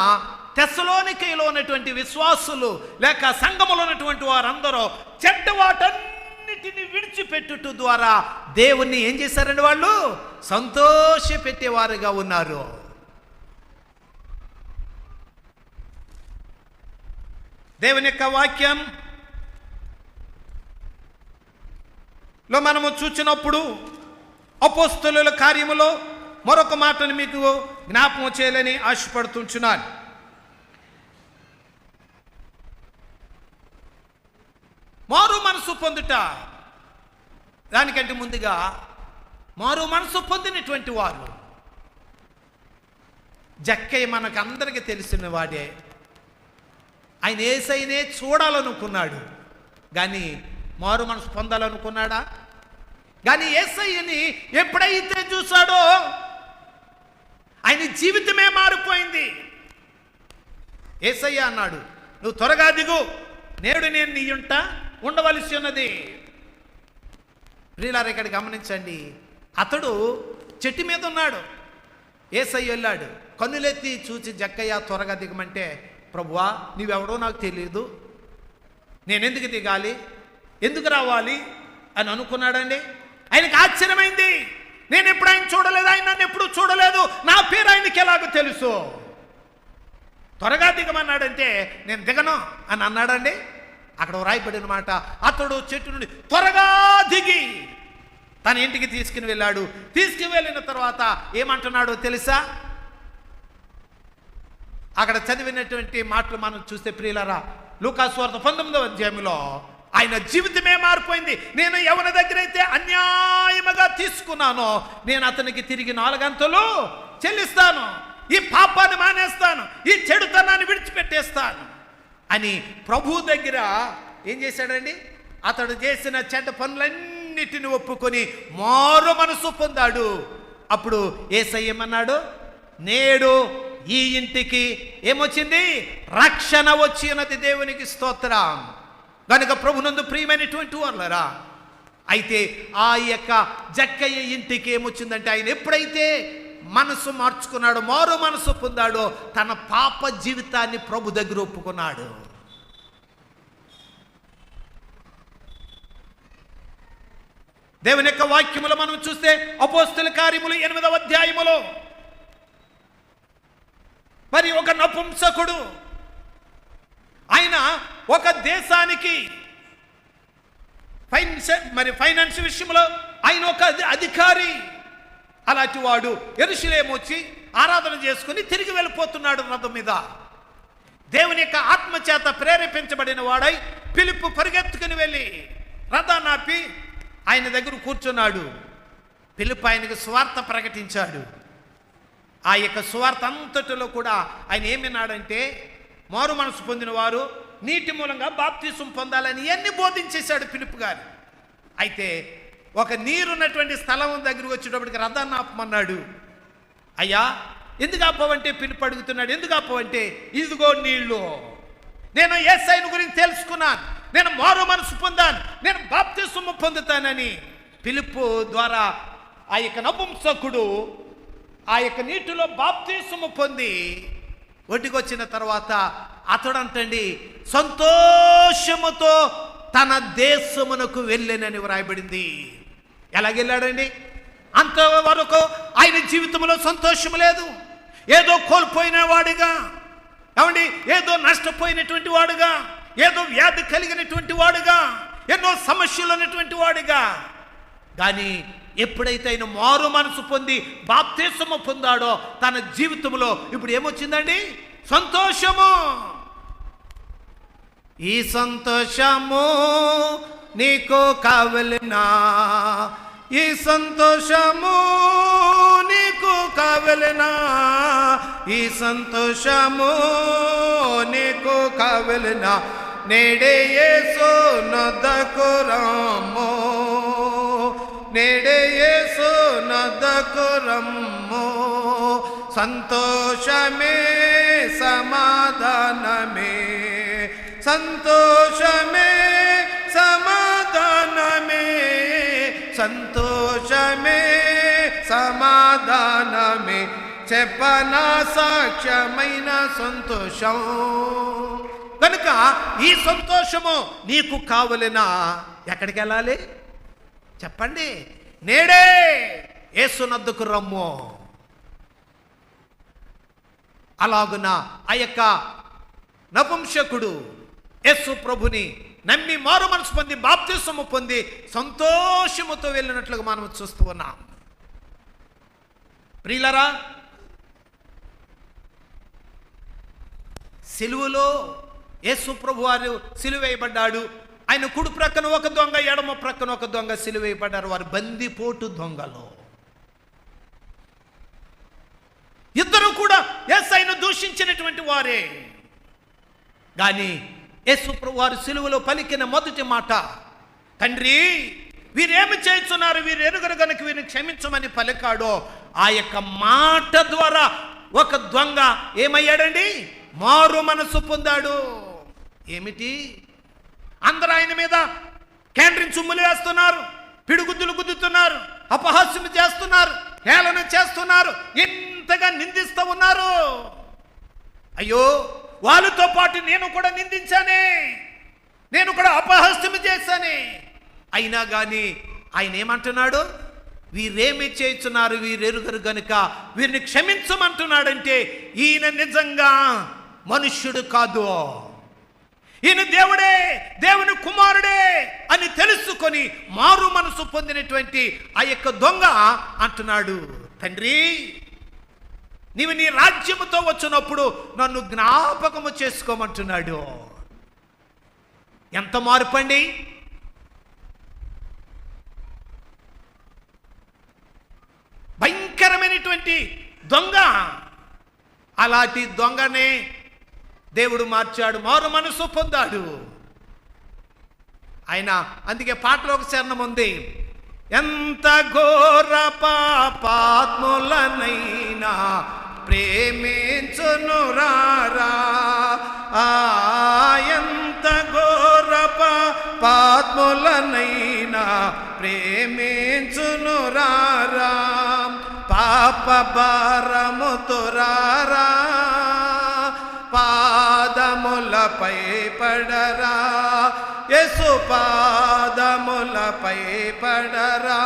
తెస్సలోనికైలో ఉన్నటువంటి విశ్వాసులు లేక సంఘములో ఉన్నటువంటి వారందరూ చెడ్డ వాటన్నిటిని విడిచిపెట్టుట ద్వారా దేవుణ్ణి ఏం చేశారండి? వాళ్ళు సంతోషపెట్టేవారుగా ఉన్నారు. దేవుని యొక్క వాక్యం లో మనము చూచినప్పుడు అపోస్తలుల కార్యములో మరొక మాటను మీకు జ్ఞాపకం చేయాలని ఆశపడుతుంటున్నాను. మారు మనసు పొందుట, దానికంటే ముందుగా మారు మనసు పొందినటువంటి వారు. జక్కయ్య మనకు అందరికీ తెలిసిన వాడే. ఆయన యేసయ్యనే చూడాలనుకున్నాడు, కానీ మారు మనసు పొందాలనుకున్నాడా? కానీ యేసయ్యని ఎప్పుడైతే చూశాడో ఆయన జీవితమే మారిపోయింది. యేసయ్య అన్నాడు, నువ్వు త్వరగా దిగు, నేడు నేను నీ ఇంట ఉండవలసి ఉన్నది. ప్రియులారా, ఇక్కడ గమనించండి. అతడు చెట్టు మీద ఉన్నాడు. యేసయ్య వెళ్ళాడు, కన్నులెత్తి చూచి జక్కయ్య త్వరగా దిగమంటే, ప్రభువా నీవెవడో నాకు తెలియదు, నేనెందుకు దిగాలి, ఎందుకు రావాలి అని అనుకున్నాడండి. ఆయనకు ఆశ్చర్యమైంది. నేను ఎప్పుడు ఆయన చూడలేదు, ఆయన నన్ను ఎప్పుడు చూడలేదు, నా పేరు ఆయనకి ఎలాగో తెలుసు. త్వరగా దిగమన్నాడంటే నేను దిగను అని అన్నాడండి. అక్కడ రాయబడిన మాట, అతడు చెట్టు నుండి త్వరగా దిగి తన ఇంటికి తీసుకుని వెళ్ళాడు. తీసుకువెళ్ళిన తర్వాత ఏమంటున్నాడో తెలుసా? అక్కడ చదివినటువంటి మాటలు మనం చూస్తే ప్రియులారా, లూకాసు వార్త 19వ అధ్యాయంలో ఆయన జీవితమే మారిపోయింది. నేను ఎవరి దగ్గర అయితే అన్యాయముగా తీసుకున్నానో నేను అతనికి తిరిగి 4 అంతలు చెల్లిస్తాను, ఈ పాపాన్ని మానేస్తాను, ఈ చెడుతనాన్ని విడిచిపెట్టేస్తాను అని ప్రభు దగ్గర ఏం చేశాడండి? అతడు చేసిన చెడ్డ పనులన్నిటిని ఒప్పుకొని మారు మనసు పొందాడు. అప్పుడు యేసయ్య ఏమన్నాడు? నేడు ఈ ఇంటికి ఏమొచ్చింది? రక్షణ వచ్చి ఉన్నది. దేవునికి స్తోత్రం. కనుక ప్రభునందు ప్రియమైనటువంటి వాళ్ళరా, అయితే ఆ యొక్క జక్కయ్య ఇంటికి ఏమొచ్చిందంటే, ఆయన ఎప్పుడైతే మనసు మార్చుకున్నాడో, మారు మనసు పొందాడో, తన పాప జీవితాన్ని ప్రభు దగ్గర ఒప్పుకున్నాడు. దేవుని యొక్క వాక్యములో మనం చూస్తే అపోస్తల కార్యములు 8వ అధ్యాయములో మరి ఒక నపుంసకుడు, ఆయన ఒక దేశానికి ఫైనాన్స్ విషయంలో ఆయన ఒక అధికారి. అలాంటి వాడు యెరూషలేము వచ్చి ఆరాధన చేసుకుని తిరిగి వెళ్ళిపోతున్నాడు రథం మీద. దేవుని యొక్క ఆత్మచేత ప్రేరేపించబడిన వాడై ఫిలిప్పు పరిగెత్తుకుని వెళ్ళి రథాన్ని ఆపి ఆయన దగ్గర కూర్చున్నాడు. ఫిలిప్పు ఆయనకు సువార్త ప్రకటించాడు. ఆ యొక్క సువార్త అంతటిలో కూడా ఆయన ఏమన్నాడంటే, మారు మనసు పొందిన వారు నీటి మూలంగా బాప్తిసం పొందాలని ఇవన్నీ బోధించేశాడు ఫిలిప్పు గారు. అయితే ఒక నీరున్నటువంటి స్థలం దగ్గరకు వచ్చేటప్పటికి రథాన్ని ఆపమన్నాడు. అయ్యా ఎందుకు ఆపవంటే ఫిలిప్పు అడుగుతున్నాడు. ఎందుకు ఆపవంటే, ఇదిగో నీళ్ళు, నేను యేసయ్యను గురించి తెలుసుకున్నాను, నేను మారు మనసు పొందాను, నేను బాప్తిసం పొందుతానని ఫిలిప్పు ద్వారా ఆ యొక్క నపుంసకుడు ఆ యొక్క నీటిలో బాప్తిసము పొంది ఒడ్డుకు వచ్చిన తర్వాత అతడంటండి సంతోషముతో తన దేశమునకు వెళ్ళానని వ్రాయబడింది. ఎలాగెళ్ళాడండి? అంతవరకు ఆయన జీవితంలో సంతోషం లేదు. ఏదో కోల్పోయిన వాడిగా, ఏమండి, ఏదో నష్టపోయినటువంటి వాడుగా, ఏదో వ్యాధి కలిగినటువంటి వాడుగా, ఎన్నో సమస్యలు ఉన్నటువంటి వాడుగా. కానీ ఎప్పుడైతే ఆయన మారు మనసు పొంది బాప్తిసము పొందాడో తన జీవితంలో ఇప్పుడు ఏమొచ్చిందండి? సంతోషము. ఈ సంతోషము నీకు కావలెనా, ఈ సంతోషము నీకు కావలెనా, ఈ సంతోషము నీకు కావలెనా, నేడే యేసు నొద్దకు రమ్ము, నేడే యేసు నొద్దకు రమ్ము, సంతోషమే సమాధానమే, సంతోషమే సమాధానమే, సంతోషమే సమాధానమే, చెప్పనా సాక్ష్యమైన సంతోషం. కనుక ఈ సంతోషము నీకు కావలెనా, ఎక్కడికి వెళ్ళాలి చెప్పండి? నేడే యేసునొద్దకు రమ్ము. అలాగున ఆ యొక్క నపుంసకుడు యేసు ప్రభుని నమ్మి మారు మనసు పొంది బాప్తిస్మము పొంది సంతోషముతో వెళ్ళినట్లుగా మనం చూస్తూ ఉన్నాం. ప్రియులారా, సిలువలో యేసు ప్రభు వారు సిలువేయబడ్డాడు. ఆయన కుడి ప్రక్కన ఒక దొంగ, ఎడమ ప్రక్కన ఒక దొంగ సిలువేయబడ్డారు. వారు బందిపోటు దొంగలు. ఇద్దరు కూడా యేసయ్యను దూషించినటువంటి వారే. కానీ యేసు ప్రభు వారు సిలువలో పలికిన మొదటి మాట, తండ్రి వీరేమి చేస్తున్నారు, వీరు ఎరుగరు గనుక వీరిని క్షమించమని పలికాడో, ఆ యొక్క మాట ద్వారా ఒక దొంగ ఏమయ్యాడండి? మారు మనసు పొందాడు. ఏమిటి? అందరూ ఆయన మీద క్యాండ్రిన్ చుమ్ములు వేస్తున్నారు, పిడుగుద్దులు గుద్దుతున్నారు, అపహాస్యం చేస్తున్నారు, హేళన చేస్తున్నారు, ఇంతగా నిందిస్తూ ఉన్నారు. అయ్యో, వాళ్ళతో పాటు నేను కూడా నిందించానే, నేను కూడా అపహాస్యం చేశానే. అయినా కానీ ఆయన ఏమంటున్నాడు? వీరేమి చేస్తున్నారు, వీరెరుగరు గనుక వీరిని క్షమించమంటున్నాడంటే ఈయన నిజంగా మనుష్యుడు కాదు, ఈయన దేవుడే, దేవుని కుమారుడే అని తెలుసుకొని మారు మనసు పొందినటువంటి ఆ యొక్క దొంగ అంటున్నాడు, తండ్రి నీవు నీ రాజ్యముతో వచ్చినప్పుడు నన్ను జ్ఞాపకము చేసుకోమంటున్నాడు. ఎంత మార్పండి! భయంకరమైనటువంటి దొంగ. అలాంటి దొంగనే దేవుడు మార్చాడు, మారు మనసు పొందాడు ఆయన. అందుకే పాటలో ఒక చరణం ఉంది, ఎంత ఘోర పాపాత్ములనైనా ప్రేమించును రారా, ఎంత ఘోర పాపాత్ములనైనా ప్రేమించును రారా, పాప భారముతో రారా, పాదములపై పడరా, యేసు పాదములపై పడరా,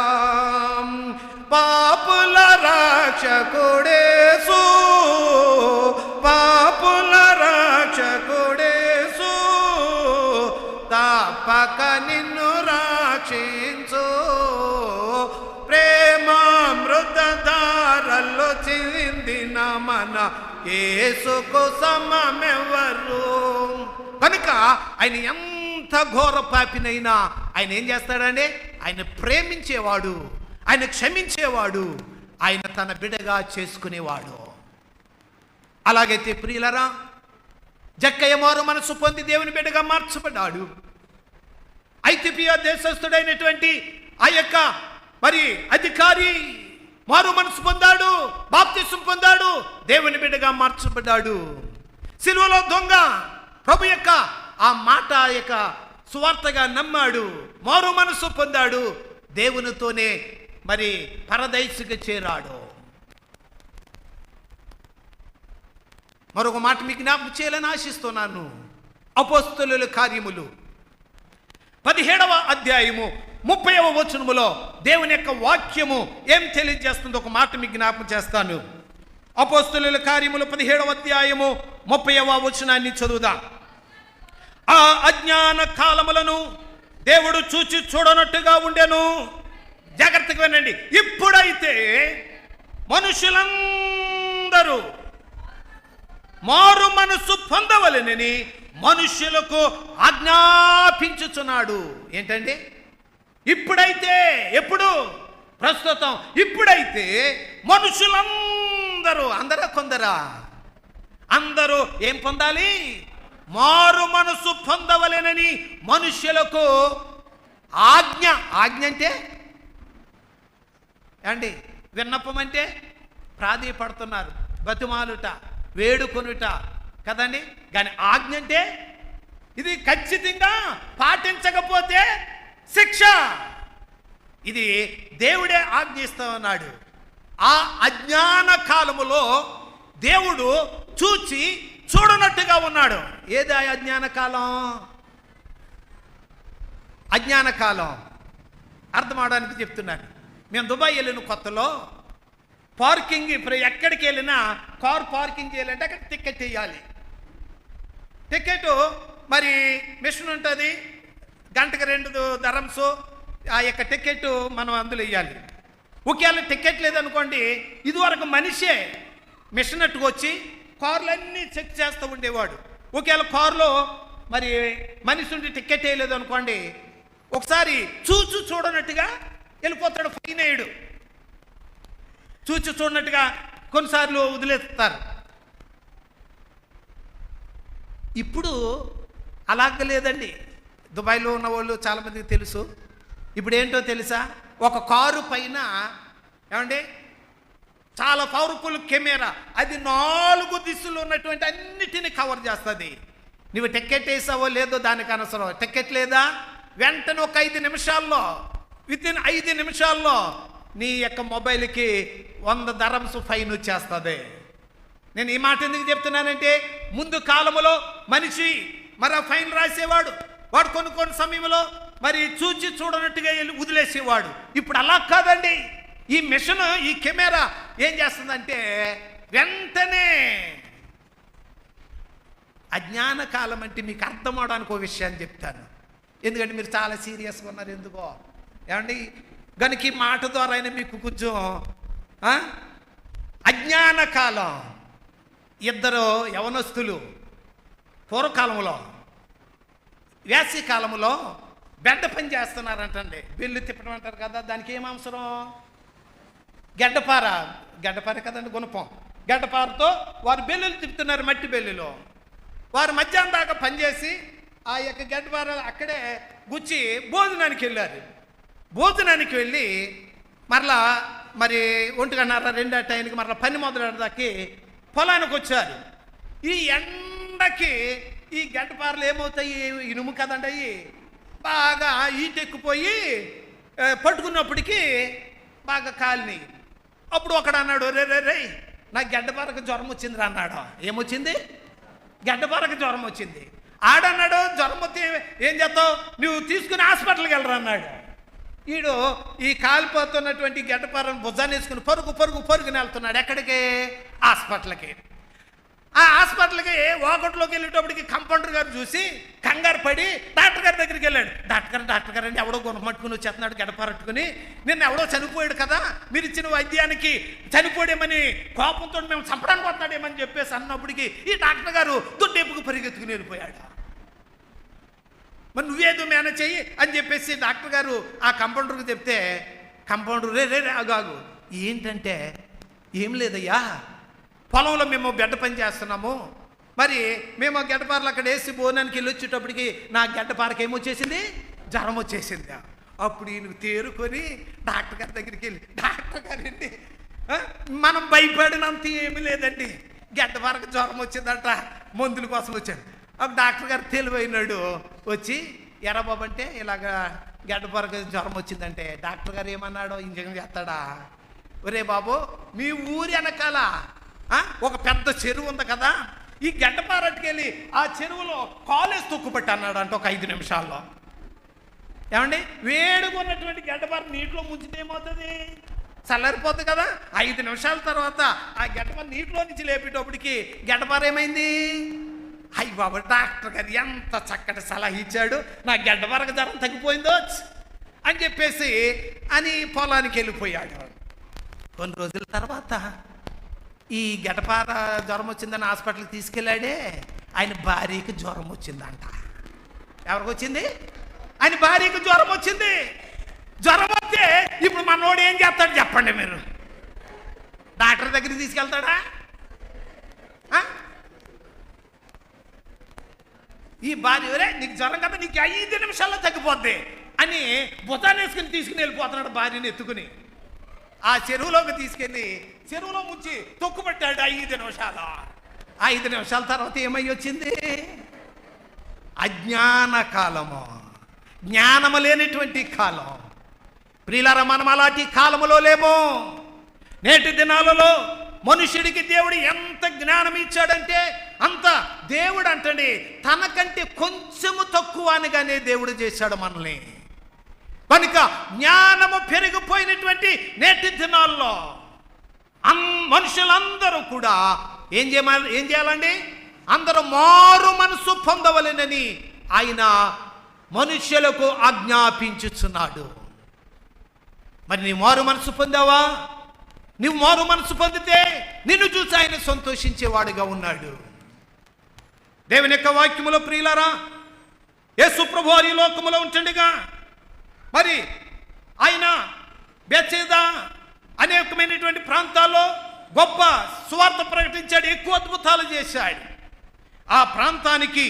పాపుల రక్షకుడేసు, పాపుల రక్షకుడేసు, తప్పక నిన్ను రక్షించు, ప్రేమామృతధారల్లో చిందిన మన యేసుకు సమమెవరు. కనుక ఆయన ఎంత ఘోర పాపినైనా ఆయన ఏం చేస్తాడండి? ఆయన ప్రేమించేవాడు, ఆయన క్షమించేవాడు, ఆయన తన బిడ్డగా చేసుకునేవాడు. అలాగైతే ప్రియులరా, జక్కయ్య మారు మనసు పొంది దేవుని బిడ్డగా మార్చబడ్డాడు. ఐథియోపియా దేశస్థుడైనటువంటి ఆ యొక్క మరి అధికారి మారు మనసు పొందాడు, బాప్తిసం పొందాడు, దేవుని బిడ్డగా మార్చబడ్డాడు. సిలువలో దొంగ ప్రభు యొక్క ఆ మాట యొక్క సువార్తగా నమ్మాడు, మారు మనసు పొందాడు, దేవునితోనే మరి పరదైసుకు చేరాడు. మరొక మాట మీకు జ్ఞాపకం చేయాలని ఆశిస్తున్నాను. అపోస్తలుల కార్యములు 17వ అధ్యాయము 30వ వచనములో దేవుని యొక్క వాక్యము ఏం తెలియజేస్తుందో ఒక మాట మీకు జ్ఞాపకం చేస్తాను. అపోస్తలుల కార్యములు 17వ అధ్యాయము 30వ వచనాన్ని చదువుదాం. ఆ అజ్ఞాన కాలములను దేవుడు చూచి చూడనట్టుగా ఉండెను. జాగ్రత్తగా వినండి. ఇప్పుడైతే మనుషులందరూ మారు మనసు పొందవలెనని మనుష్యులకు ఆజ్ఞాపించుచున్నాడు. ఏంటండి? ఇప్పుడైతే, ఎప్పుడు? ప్రస్తుతం. ఇప్పుడైతే మనుషులందరూ, అందరా కొందరా? అందరూ ఏం పొందాలి? మారు మనసు పొందవలెనని మనుష్యులకు ఆజ్ఞ. ఆజ్ఞ అంటే అండి, విన్నపం అంటే ప్రాధేయపడుతున్నారు, బతిమాలుట, వేడుకొనుట కదండి. కానీ ఆజ్ఞ అంటే ఇది ఖచ్చితంగా పాటించకపోతే శిక్ష. ఇది దేవుడే ఆజ్ఞిస్తా ఉన్నాడు. ఆ అజ్ఞాన కాలములో దేవుడు చూచి చూడనట్టుగా ఉన్నాడు. ఏది ఆ అజ్ఞాన కాలం? అజ్ఞాన కాలం అర్థం అవడానికి చెప్తున్నాను. మేము దుబాయ్ వెళ్ళిన కొత్తలో పార్కింగ్, ఇప్పుడు ఎక్కడికి వెళ్ళినా కార్ పార్కింగ్ చేయాలంటే అక్కడ టికెట్ వేయాలి. టికెట్ మరి మిషన్ ఉంటుంది, గంటకు 2 ధరమ్స్, ఆ యొక్క టికెట్ మనం అందులో ఇవ్వాలి. ఒకవేళ టికెట్ లేదనుకోండి, ఇదివరకు మనిషే మిషన్ అట్టుకు వచ్చి కార్లన్నీ చెక్ చేస్తూ ఉండేవాడు. ఒకవేళ కారులో మరి మనిషి ఉండి టికెట్ వేయలేదు అనుకోండి, ఒకసారి చూడనట్టుగా వెళ్ళిపోతాడు, ఫైన్ వేయడు. చూడనట్టుగా కొన్నిసార్లు వదిలేస్తారు. ఇప్పుడు అలాగ లేదండి. దుబాయ్లో ఉన్న వాళ్ళు చాలామందికి తెలుసు. ఇప్పుడు ఏంటో తెలుసా, ఒక కారు పైన ఏమండి చాలా పవర్ఫుల్ కెమెరా, అది 4 దిశలు ఉన్నటువంటి అన్నిటిని కవర్ చేస్తుంది. నువ్వు టికెట్ వేసావో లేదో దానికి అనవసరం. టికెట్ లేదా, వెంటనే ఒక 5 నిమిషాల్లో, వితిన్ 5 నిమిషాల్లో నీ యొక్క మొబైల్కి 100 ధరమ్స్ ఫైన్ వచ్చేస్తుంది. నేను ఈ మాట ఎందుకు చెప్తున్నానంటే, ముందు కాలంలో మనిషి మరి ఫైన్ రాసేవాడు, వాడు కొన్ని సమయంలో మరి చూడనట్టుగా వెళ్ళి వదిలేసేవాడు. ఇప్పుడు అలా కాదండి. ఈ మిషన్, ఈ కెమెరా ఏం చేస్తుందంటే వెంటనే. అజ్ఞాన కాలం అంటే మీకు అర్థం అవడానికి ఒక విషయాన్ని చెప్తాను, ఎందుకంటే మీరు చాలా సీరియస్గా ఉన్నారు. ఎందుకో ఏమండి, కనుక ఈ మాట ద్వారా అయినా మీకు కొంచెం అజ్ఞాన కాలం. 2 యవనస్తులు పూర్వకాలంలో వేసవి కాలంలో బెడ్డ పని చేస్తున్నారంటండి. బెల్లు తిప్పడం అంటారు కదా, దానికి ఏం అవసరం? గడ్డపార కదండి, గుణపం. గడ్డపారతో వారు బెల్లులు తిప్పుతున్నారు, మట్టి బెల్లులో. వారు మధ్యాహ్నం దాకా పనిచేసి ఆ యొక్క గడ్డపార అక్కడే గుచ్చి భోజనానికి వెళ్ళారు. భోజనానికి వెళ్ళి మరలా మరి 1:30, 2 టైంకి మరలా పని మొదలెడదాకి పొలానికి వచ్చారు. ఈ ఎండకి ఈ గడ్డపారలు ఏమవుతాయి, ఇనుము కదండి, అయ్యి బాగా ఈటెక్కిపోయి పట్టుకున్నప్పటికీ బాగా కాలినాయి. అప్పుడు ఒకడు అన్నాడు, రే నాకు గడ్డపారకు జ్వరం వచ్చింది అన్నాడు. ఏమొచ్చింది? గడ్డపారకు జ్వరం వచ్చింది. ఆడన్నాడు, జ్వరం వస్తే ఏం చేస్తావు, నువ్వు తీసుకుని హాస్పిటల్కి వెళ్ళరా అన్నాడు. వీడు ఈ కాలిపోతున్నటువంటి గడ్డపారను భుజాన్ని వేసుకుని పరుగుని వెళ్తున్నాడు. ఎక్కడికి? హాస్పిటల్కి. ఆ హాస్పిటల్కి వాకట్లోకి వెళ్ళేటప్పటికి కంపౌండర్ గారు చూసి కంగారు పడి డాక్టర్ గారి దగ్గరికి వెళ్ళాడు. డాక్టర్ గారు అంటే ఎవడో గుణమట్టుకుని వచ్చేస్తున్నాడు గడపరట్టుకుని. నిన్న ఎవడో చనిపోయాడు కదా, మీరు ఇచ్చిన వైద్యానికి చనిపోయామని కోపంతో మేము చంపడానికి వస్తాడేమని చెప్పేసి అన్నప్పటికీ ఈ డాక్టర్ గారు దొడ్డేపుకు పరిగెత్తుకుని వెళ్ళిపోయాడు. మరి నువ్వేదో మేనేజ్ చెయ్యి అని చెప్పేసి డాక్టర్ గారు ఆ కంపౌండర్కి చెప్తే, కంపౌండర్ రే ఆగాగు, ఏంటంటే ఏం లేదయ్యా, పొలంలో మేము బెడ్డ పని చేస్తున్నాము, మరి మేము గడ్డపారలు అక్కడ వేసి భోజనానికి వెళ్ళి వచ్చేటప్పటికి నా గడ్డపారకి ఏమొచ్చేసింది, జ్వరం వచ్చేసింది. అప్పుడు ఈయన తేరుకొని డాక్టర్ గారి దగ్గరికి వెళ్ళి, డాక్టర్ గారండి మనం భయపడినంత ఏమీ లేదండి, గడ్డపారకు జ్వరం వచ్చిందంట, మందుల కోసం వచ్చాడు. అప్పుడు డాక్టర్ గారు తెలివైనాడు, వచ్చి ఎరా బాబు అంటే ఇలాగా గడ్డపారకు జ్వరం వచ్చిందంటే డాక్టర్ గారు ఏమన్నాడో, ఇంజక్షన్ చేస్తాడా? ఒరే బాబు, మీ ఊరి వెనకాల ఒక పెద్ద చెరువు ఉంది కదా, ఈ గడ్డపారట్టుకెళ్ళి ఆ చెరువులో కాలేజ్ తొక్కుపట్టి అన్నాడు అంటే ఒక 5 నిమిషాల్లో. ఏమండి, వేడుకున్నటువంటి గడ్డపార నీటిలో ముంచితే ఏమవుతుంది, చల్లరిపోతుంది కదా. 5 నిమిషాల తర్వాత ఆ గడ్డపార నీటిలో నుంచి లేపేటప్పటికి గడ్డపార ఏమైంది? అయ్యి బాబు, డాక్టర్ గారు ఎంత చక్కటి సలహా ఇచ్చాడు, నా గడ్డపారకు జ్వరం తగ్గిపోయిందో అని చెప్పేసి అని పొలానికి వెళ్ళిపోయాడు. కొన్ని రోజుల తర్వాత ఈ గడ్డపార జ్వరం వచ్చిందని హాస్పిటల్కి తీసుకెళ్ళాడే, ఆయన భార్యకి జ్వరం వచ్చిందంట. ఎవరికి వచ్చింది? ఆయన భార్యకి జ్వరం వచ్చింది. జ్వరం వస్తే ఇప్పుడు మనోడు ఏం చేస్తాడు చెప్పండి మీరు? డాక్టర్ దగ్గరికి తీసుకెళ్తాడా? ఈ భార్య ఒరే నీకు జ్వరం కదా, నీకు 5 నిమిషాల్లో తగ్గిపోద్ది అని భుజాన్ని వేసుకుని తీసుకుని వెళ్ళిపోతున్నాడు భార్యని ఎత్తుకుని. ఆ చెరువులోకి తీసుకెళ్ళి చెరువులో ముంచి తొక్కుపెట్టాడు 5 నిమిషాలు. 5 నిమిషాల తర్వాత ఏమై వచ్చింది? అజ్ఞాన కాలము, జ్ఞానము లేనటువంటి కాలం. ప్రియులారా, మనం అలాంటి కాలములో లేమో. నేటి దినాలలో మనుషుడికి దేవుడు ఎంత జ్ఞానం ఇచ్చాడంటే అంత దేవుడు అంటండి తనకంటే కొంచెము తక్కువ అనగానే దేవుడు చేశాడు మనల్ని. కనుక జ్ఞానము పెరిగిపోయినటువంటి నేటి దినాల్లో మనుషులందరూ కూడా ఏం చేయాలండి? అందరూ మారు మనసు పొందవలెనని ఆయన మనుష్యులకు ఆజ్ఞాపించుచున్నాడు. మరి నీ మారు మనసు పొందావా? నువ్వు మారు మనసు పొందితే నిన్ను చూసి ఆయన సంతోషించేవాడుగా ఉన్నాడు. దేవుని యొక్క వాక్యములో ప్రియులారా, యేసు ప్రభువు ఈ లోకములో ఉంటుండగా మరి ఆయన బెత్సెదా అనేకమైనటువంటి ప్రాంతాల్లో గొప్ప సువార్త ప్రకటించాడు, ఎక్కువ అద్భుతాలు చేశాడు. ఆ ప్రాంతానికి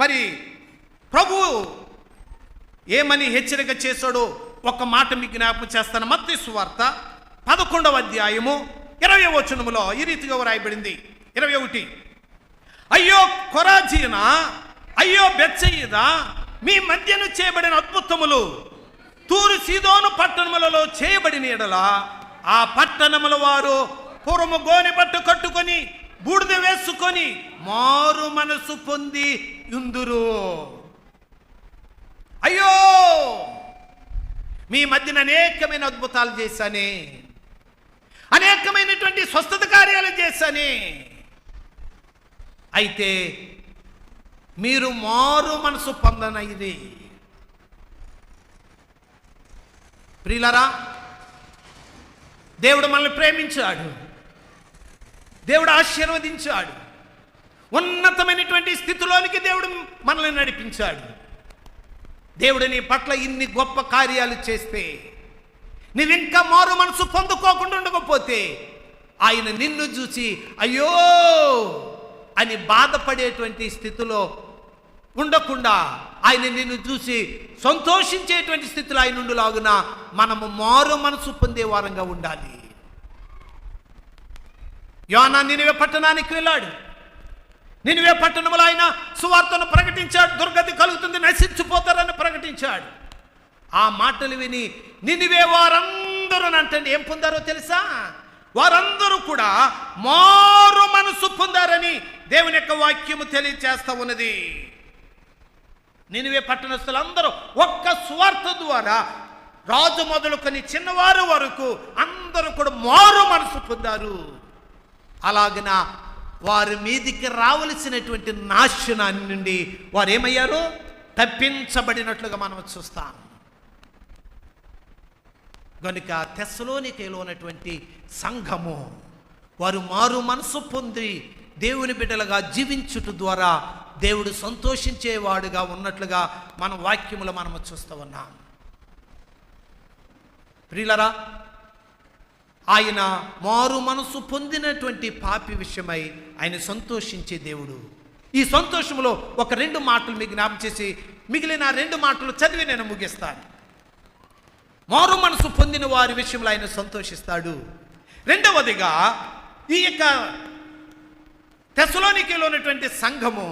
మరి ప్రభువు ఏమని హెచ్చరిక చేశాడో ఒక మాట మీకు జ్ఞాపకం చేస్తాను. మత్తయి సువార్త 11వ అధ్యాయము 20వ వచనములో ఈ రీతిగా వ్రాయబడింది. 21, అయ్యో కొరాజీనా, అయ్యో బెత్సెయిదా, మీ మధ్యను చేయబడిన అద్భుతములు తూరు సీదోను పట్టణములలో చేయబడిన ఎడల ఆ పట్టణముల వారు పూర్వము గోనె బట్ట కట్టుకొని బూడిద వేసుకొని మారు మనసు పొంది ఉందురు. అయ్యో, మీ మధ్యన అనేకమైన అద్భుతాలు చేశానే, అనేకమైనటువంటి స్వస్థత కార్యాలు చేశానే, అయితే మీరు మారు మనసు పొందనైది. ప్రియులారా, దేవుడు మనల్ని ప్రేమించాడు, దేవుడు ఆశీర్వదించాడు, ఉన్నతమైనటువంటి స్థితిలోనికి దేవుడు మనల్ని నడిపించాడు. దేవుడు నీ పట్ల ఇన్ని గొప్ప కార్యాలు చేస్తే నీవింకా మారు మనసు పొందుకోకుండా ఉండకపోతే ఆయన నిన్ను చూసి అయ్యో అని బాధపడేటువంటి స్థితిలో ఉండకుండా ఆయన నిన్ను చూసి సంతోషించేటువంటి స్థితిలో ఆయన ఉండులాగున మనము మారు మనసు పొందే వారంగా ఉండాలి. యోనా నినివే పట్టణానికి వెళ్ళాడు. నినివే పట్టణంలో ఆయన సువార్తను ప్రకటించాడు. దుర్గతి కలుగుతుంది, నశించిపోతారని ప్రకటించాడు. ఆ మాటలు విని నినివే వారందరూ అంటే ఏం పొందారో తెలుసా? వారందరూ కూడా మారు మనసు పొందారని దేవుని యొక్క వాక్యము తెలియజేస్తా ఉన్నది. నినివే పట్టణస్థులందరూ ఒక్క సువార్త ద్వారా రాజు మొదలుకొని చిన్నవారు వరకు అందరూ కూడా మారు మనసు పొందారు. అలాగన వారి మీదికి రావలసినటువంటి నాశనాన్ని నుండి వారు ఏమయ్యారు? తప్పించబడినట్లుగా మనం చూస్తాం. కనుక తెస్సలోనికలో ఉన్నటువంటి సంఘము వారు మారు మనసు పొంది దేవుని బిడ్డలుగా జీవించుట ద్వారా దేవుడు సంతోషించేవాడుగా ఉన్నట్లుగా మన వాక్యములో మనము చూస్తూ ఉన్నాం. ప్రియులరా, ఆయన మారు మనసు పొందినటువంటి పాపి విషయమై ఆయన సంతోషించే దేవుడు. ఈ సంతోషంలో ఒక 2 మాటలు మీకు జ్ఞాపకం చేసి మిగిలిన 2 మాటలు చదివి నేను ముగిస్తాను. మారు మనసు పొందిన వారి విషయంలో ఆయన సంతోషిస్తాడు. రెండవదిగా ఈ యొక్క తెస్సలోనికలో ఉన్నటువంటి సంఘము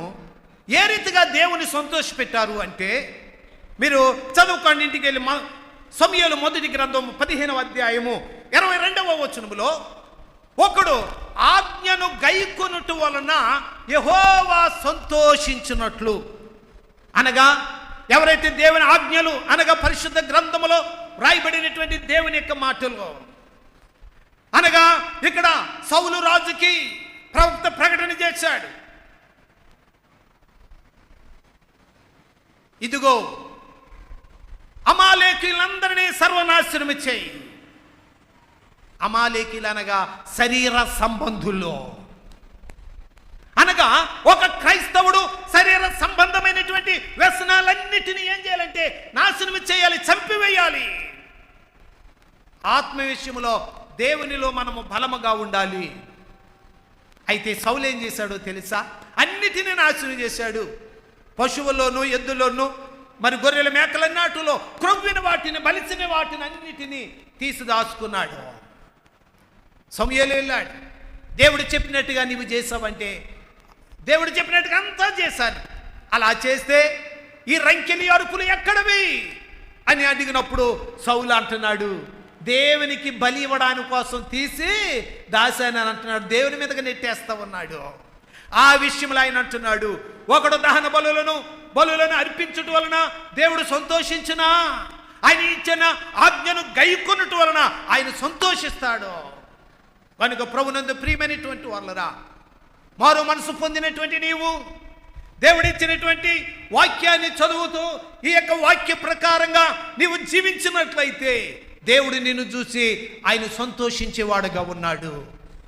ఏ రీతిగా దేవుని సంతోషపెట్టారు అంటే మీరు చదువుకోండి, ఇంటికి వెళ్ళి సమూయేలు మొదటి గ్రంథం 15వ అధ్యాయము 22వ వచనములో ఒకడు ఆజ్ఞను గైకొనుట వలన యెహోవా సంతోషించినట్లు, అనగా ఎవరైతే దేవుని ఆజ్ఞలు అనగా పరిశుద్ధ గ్రంథములో రాయబడినటువంటి దేవుని యొక్క మాటలు అనగా ఇక్కడ సౌలు రాజుకి ప్రవక్త ప్రకటన చేశాడు. ఇదిగో అమాలేకీలందరినీ సర్వనాశనం చేయి. అమాలేకీలు అనగా శరీర సంబంధుల్లో, అనగా ఒక క్రైస్తవుడు శరీర సంబంధమైనటువంటి వ్యసనాలన్నిటినీ ఏం చేయాలంటే నాశనం చేయాలి, చంపివేయాలి. ఆత్మ విషయంలో దేవునిలో మనము బలముగా ఉండాలి. అయితే సౌలు ఏం చేశాడో తెలుసా? అన్నిటినీ నాశనం చేశాడు. పశువుల్లోనూ ఎద్దుల్లోనూ మరి గొర్రెల మేకలన్నాటిలో క్రొవ్విన వాటిని బలిసిన వాటిని అన్నిటినీ తీసి దాచుకున్నాడు. సమూయేలు వెళ్ళాడు, దేవుడు చెప్పినట్టుగా నీవు చేసావంటే దేవుడు చెప్పినట్టుగా అంతా చేశాను. అలా చేస్తే ఈ రంకెలి అరుపులు ఎక్కడవి అని అడిగినప్పుడు సౌలు అంటున్నాడు, దేవునికి బలి ఇవ్వడానికి కోసం తీసి దాసాను అని అంటున్నాడు. దేవుని మీదగా నెట్టేస్తా ఉన్నాడు. ఆ విషయంలో ఆయన అంటున్నాడు, ఒకడు దహన బలులను అర్పించుట వలన దేవుడు సంతోషించునా, ఆయన ఇచ్చిన ఆజ్ఞను గైకొనుట వలన ఆయన సంతోషిస్తాడు. కనుక ప్రభునందు ప్రియమైనటువంటి వాళ్ళరా, మారు మనసు పొందినటువంటి నీవు దేవుడిచ్చినటువంటి వాక్యాన్ని చదువుతూ ఈ యొక్క వాక్య ప్రకారంగా నీవు జీవించినట్లయితే దేవుడు నిన్ను చూసి ఆయన సంతోషించేవాడుగా ఉన్నాడు.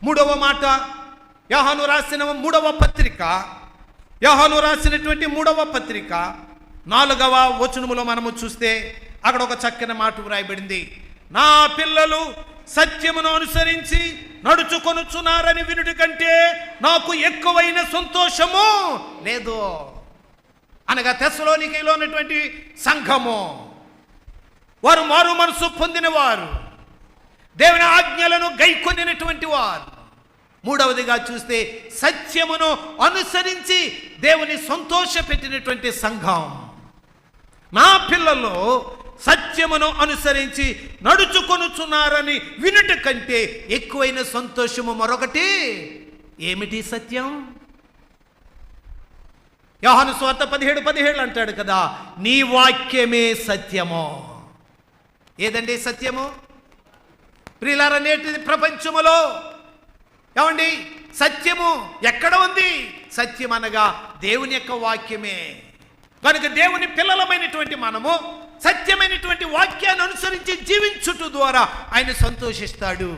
మూడవ మాట, యోహాను రాసిన మూడవ పత్రిక 4వ వచనములో మనము చూస్తే అక్కడ ఒక చక్కని మాట వ్రాయబడింది. నా పిల్లలు సత్యమును అనుసరించి నడుచుకొనుచున్నారని వినుడి కంటే నాకు ఎక్కువైన సంతోషము లేదు. అనగా తెస్సలోనికైలో ఉన్నటువంటి సంఘము వారు మారు మనసు పొందినవారు, దేవుని ఆజ్ఞలను గైకొనినటువంటి వారు. మూడవదిగా చూస్తే సత్యమును అనుసరించి దేవుని సంతోష పెట్టినటువంటి సంఘం. నా పిల్లలు సత్యమును అనుసరించి నడుచుకొనుచున్నారని వినుట కంటే ఎక్కువైన సంతోషము మరొకటి ఏమిటి? సత్యం. యోహాను సువార్త 17:17 అంటాడు కదా, నీ వాక్యమే సత్యము. ఏదండి సత్యము? ప్రియులారా, నేటి ప్రపంచములో ఏమండి సత్యము ఎక్కడ ఉంది? సత్యం అనగా దేవుని యొక్క వాక్యమే. కనుక దేవుని పిల్లలమైనటువంటి మనము సత్యమైనటువంటి వాక్యాన్ని అనుసరించి జీవించుట ద్వారా ఆయన సంతోషిస్తాడు.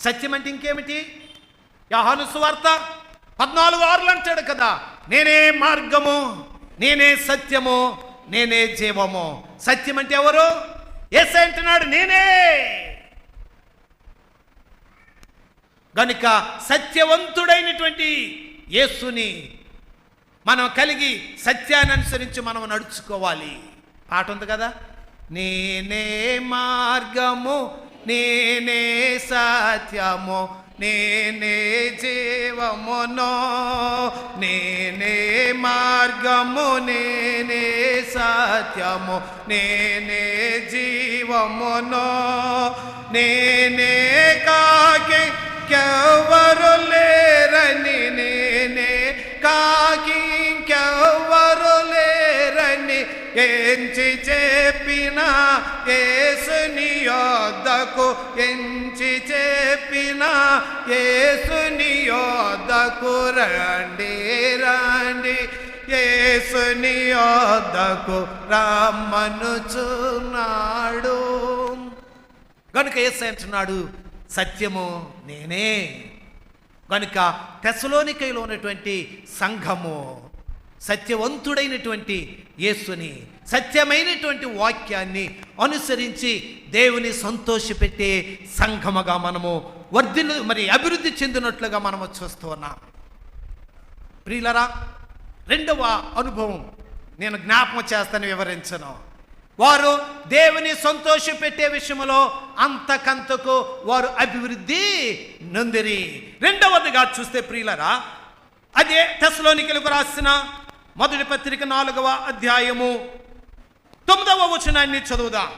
సత్యం అంటే ఇంకేమిటి? యోహాను సువార్త 14:6 అంటాడు కదా, నేనే మార్గము, నేనే సత్యము, నేనే జీవము. సత్యం అంటే ఎవరు? యేసయ్య అంటున్నాడు, నేనే. కనుక సత్యవంతుడైనటువంటి యేసుని మనం కలిగి సత్యాన్ని అనుసరించి మనం నడుచుకోవాలి. పాట ఉంది కదా, నేనే మార్గము, నేనే సత్యము, నేనే జీవమునో, నేనే మార్గము, నేనే సత్యము, నేనే జీవమునో, నేనే కాకి ఇంకెవ్వరు లేరని, నేనే కాకి ఇంకెవ్వరు లేరని ఎంచి చెప్పిన యేసుని యొద్దకు, ఎంచి చెప్పిన యేసుని యొద్దకు రండి, రండి యేసుని యొద్దకు రమ్మనుచున్నాడు. కనుక యేసయ్య అంటున్నాడు, సత్యము నేనే. కనుక తెస్సలోనికైలో ఉన్నటువంటి సంఘము సత్యవంతుడైనటువంటి యేసుని, సత్యమైనటువంటి వాక్యాన్ని అనుసరించి దేవుని సంతోషపెట్టే సంఘముగా మనము అభివృద్ధి చెందినట్లుగా మనము చూస్తూ ఉన్నాం. ప్రియులరా, రెండవ అనుభవం నేను జ్ఞాపకం చేస్తాను, వివరించను. వారు దేవుని సంతోషపెట్టే విషయంలో అంతకంతకు వారు అభివృద్ధి నొందిరి. రెండవదిగా చూస్తే ప్రియులరా, అదే తెస్సలోనికైలకు రాసిన మొదటి పత్రిక 4వ అధ్యాయము 9వ వచనాన్ని చదువుదాం.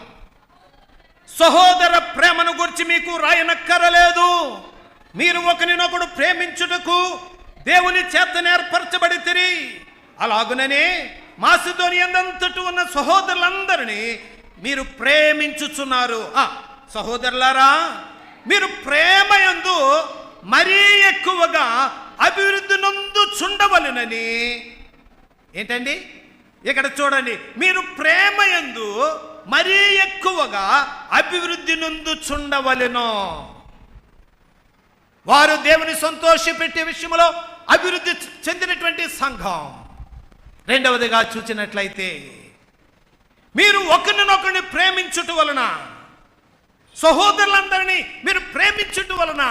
సహోదర ప్రేమను గురించి మీకు రాయనక్కరలేదు, మీరు ఒకరినొకడు ప్రేమించుటకు దేవుని చేత ఏర్పరచబడితిరి. అలాగుననే మాసిదోనియందంతటి ఉన్న సహోదరులందరినీ మీరు ప్రేమించుచున్నారు. సహోదరులారా, మీరు ప్రేమయందు మరీ ఎక్కువగా అభివృద్ధి నొందుచుండవలెనని. ఏంటండి ఇక్కడ చూడండి, మీరు ప్రేమయందు మరీ ఎక్కువగా అభివృద్ధి నొందుచుండవలెను. వారు దేవుని సంతోషపెట్టే విషయంలో అభివృద్ధి చెందినటువంటి సంఘం. రెండవదిగా చూసినట్లయితే, మీరు ఒకరినొకరిని ప్రేమించుట వలన, సహోదరులందరినీ మీరు ప్రేమించుట వలన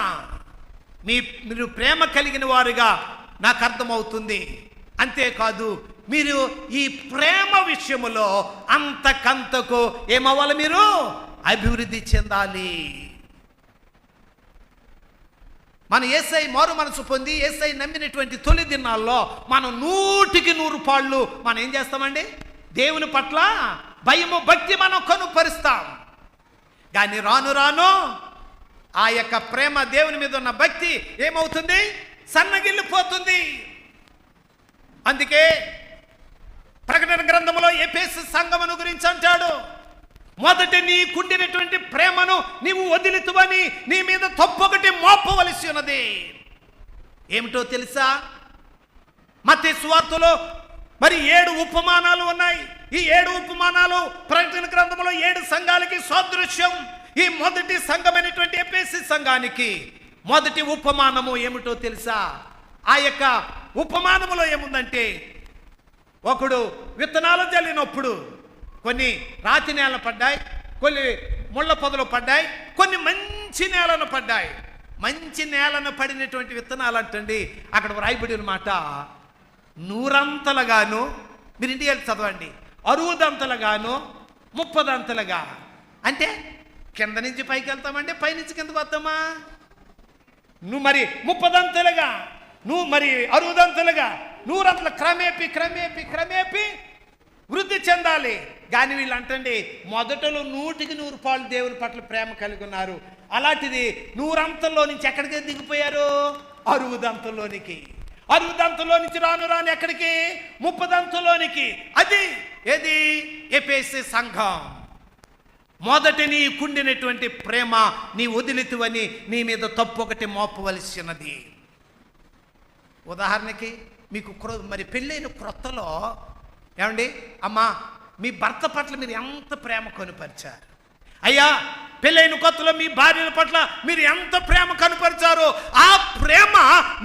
మీరు ప్రేమ కలిగిన వారుగా నాకు అర్థమవుతుంది. అంతేకాదు, మీరు ఈ ప్రేమ విషయములో అంతకంతకు ఏమవ్వాలి? మీరు అభివృద్ధి చెందాలి. మన యేసయ్య మారు మనసు పొంది యేసయ్య నమ్మినటువంటి తొలి దినాల్లో మనం 100కి 100 మనం ఏం చేస్తామండి? దేవుని పట్ల భయము భక్తి మనం కనుపరుస్తాం. కానీ రాను రాను ఆ యొక్క ప్రేమ, దేవుని మీద ఉన్న భక్తి ఏమవుతుంది? సన్నగిల్లిపోతుంది. అందుకే ప్రకటన గ్రంథంలో ఎఫెసు సంఘమును గురించి అంటాడు, మొదట నీకుండినటువంటి ప్రేమను నీవు వదిలితువని నీ మీద తప్పొకటి మోపవలసి ఉన్నది. ఏమిటో తెలుసా? మత్తయి సువార్తలో మరి 7 ఉపమానాలు ఉన్నాయి. ఈ 7 ఉపమానాలు ప్రకటన గ్రంథంలో 7 సంఘాలకి సాదృశ్యం. ఈ మొదటి సంఘమైనటువంటి ఎఫెసీ సంఘానికి మొదటి ఉపమానము ఏమిటో తెలుసా? ఆ యొక్క ఉపమానములో ఏముందంటే, ఒకడు విత్తనాలు జల్లినప్పుడు కొన్ని రాతి నేల పడ్డాయి, కొన్ని ముళ్ళ పొదలు పడ్డాయి, కొన్ని మంచి నేలను పడ్డాయి. మంచి నేలను పడినటువంటి విత్తనాలు అంటండి అక్కడ వ్రాయబడిన మాట 100 మీరు ఇంటికి వెళ్ళి చదవండి, 60 30 అంటే కింద నుంచి పైకి వెళ్తామండి, పైనుంచి కిందకు వద్దామా? నువ్వు మరి 30 నువ్వు మరి 60 100 క్రమేపీ క్రమేపీ క్రమేపీ వృద్ధి చెందాలి. కానీ వీళ్ళు అంటండి మొదటలో 100కి 100 పాలు దేవుని పట్ల ప్రేమ కలిగి ఉన్నారు. అలాంటిది 100 నుంచి ఎక్కడికి దిగిపోయారు? 60 60 నుంచి రాను ఎక్కడికి? 30 అది ఏది? ఎఫెసీ సంఘం. మొదటి నీ కుండినటువంటి ప్రేమ నీ వదిలితువని నీ మీద తప్పు ఒకటి మోపవలసినది. ఉదాహరణకి మీకు మరి పెళ్ళైన క్రొత్తలో ఏమండి, అమ్మా మీ భర్త పట్ల మీరు ఎంత ప్రేమ కనుపరిచారు? అయ్యా పెళ్ళైన కొత్తలో మీ భార్యల పట్ల మీరు ఎంత ప్రేమ కనుపరిచారో ఆ ప్రేమ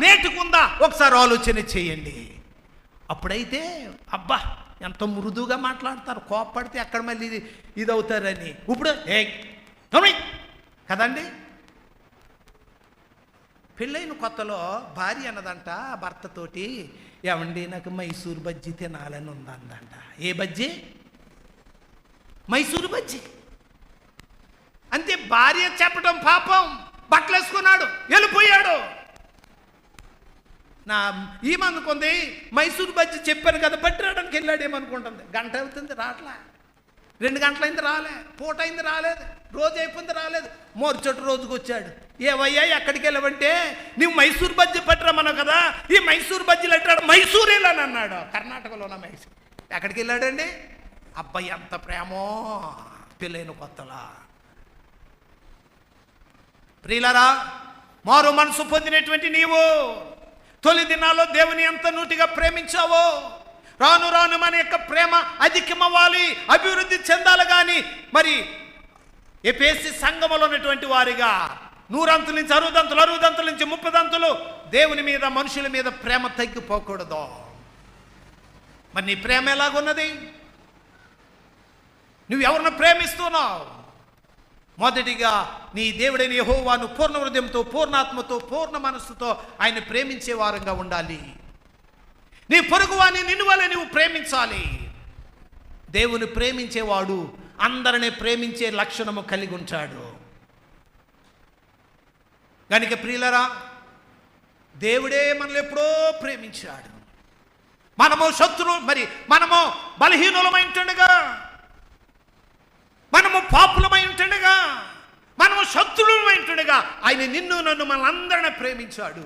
నేటికుందా ఒకసారి ఆలోచన చేయండి. అప్పుడైతే అబ్బా ఎంత మృదువుగా మాట్లాడతారు, కోప్పడితే అక్కడ మళ్ళీ ఇది అవుతారని. ఇప్పుడు కదండి, పెళ్ళైన కొత్తలో భార్య అన్నదంట భర్తతోటి, ఏమండి నాకు మైసూర్ బజ్జీ తినాలని ఉందందంట. ఏ బజ్జీ? మైసూరు బజ్జీ. అంతే, భార్య చెప్పడం పాపం, బట్టలు వేసుకున్నాడు వెళ్ళిపోయాడు. నా ఏమనుకుంది, మైసూరు బజ్జీ చెప్పాను కదా బట్టి రావడానికి వెళ్ళాడేమనుకుంటుంది. గంట అవుతుంది రావట్లా, 2 గంటలైంది రాలే, పూట అయింది రాలేదు, రోజు అయిపోయింది రాలేదు, మోర్చోటి రోజుకు వచ్చాడు. ఏవయ్యా ఎక్కడికి వెళ్ళవంటే, నువ్వు మైసూరు బజ్జీ పట్టురమ్మన్నావు కదా, ఈ మైసూరు బజ్జీలు అంటాడు మైసూరు వెళ్ళాను అన్నాడు. కర్ణాటకలో ఉన్న మైసూరు. ఎక్కడికి వెళ్ళాడండి? అబ్బాయి ఎంత ప్రేమో పెళ్ళైన కొత్తలా. ప్రియులారా, మారు మనసు పొందినటువంటి నీవు తొలి దినాల్లో దేవుని ఎంత నూటిగా ప్రేమించావో, రాను రాను మన యొక్క ప్రేమ అధికమవ్వాలి, అభివృద్ధి చెందాలి. కానీ మరి ఎఫెసీ సంఘములో ఉన్నటువంటి వారిగా 100 నుంచి 60 నుంచి 30 దేవుని మీద మనుషుల మీద ప్రేమ తగ్గిపోకూడదు. మరి నీ ప్రేమ ఎలాగున్నది? నువ్వు ఎవరిని ప్రేమిస్తున్నావు? మొదటిగా నీ దేవుడైన యెహోవాను పూర్ణ హృదయంతో, పూర్ణాత్మతో, పూర్ణ మనస్సుతో ఆయన ప్రేమించే వారంగా ఉండాలి. నీ పొరుగువాని నిన్ను వలె నువ్వు ప్రేమించాలి. దేవుని ప్రేమించేవాడు అందరినీ ప్రేమించే లక్షణము కలిగి ఉంటాడు. కనుక ప్రియులరా, దేవుడే మనల్ని ఎప్పుడో ప్రేమించాడు. మనము శత్రువు, మరి మనము బలహీనులమై ఉంటుండగా, మనము పాపులమై ఉంటుండగా, మనము శత్రువులమై ఉంటుండగా ఆయన నిన్ను నన్ను మనందరినీ ప్రేమించాడు.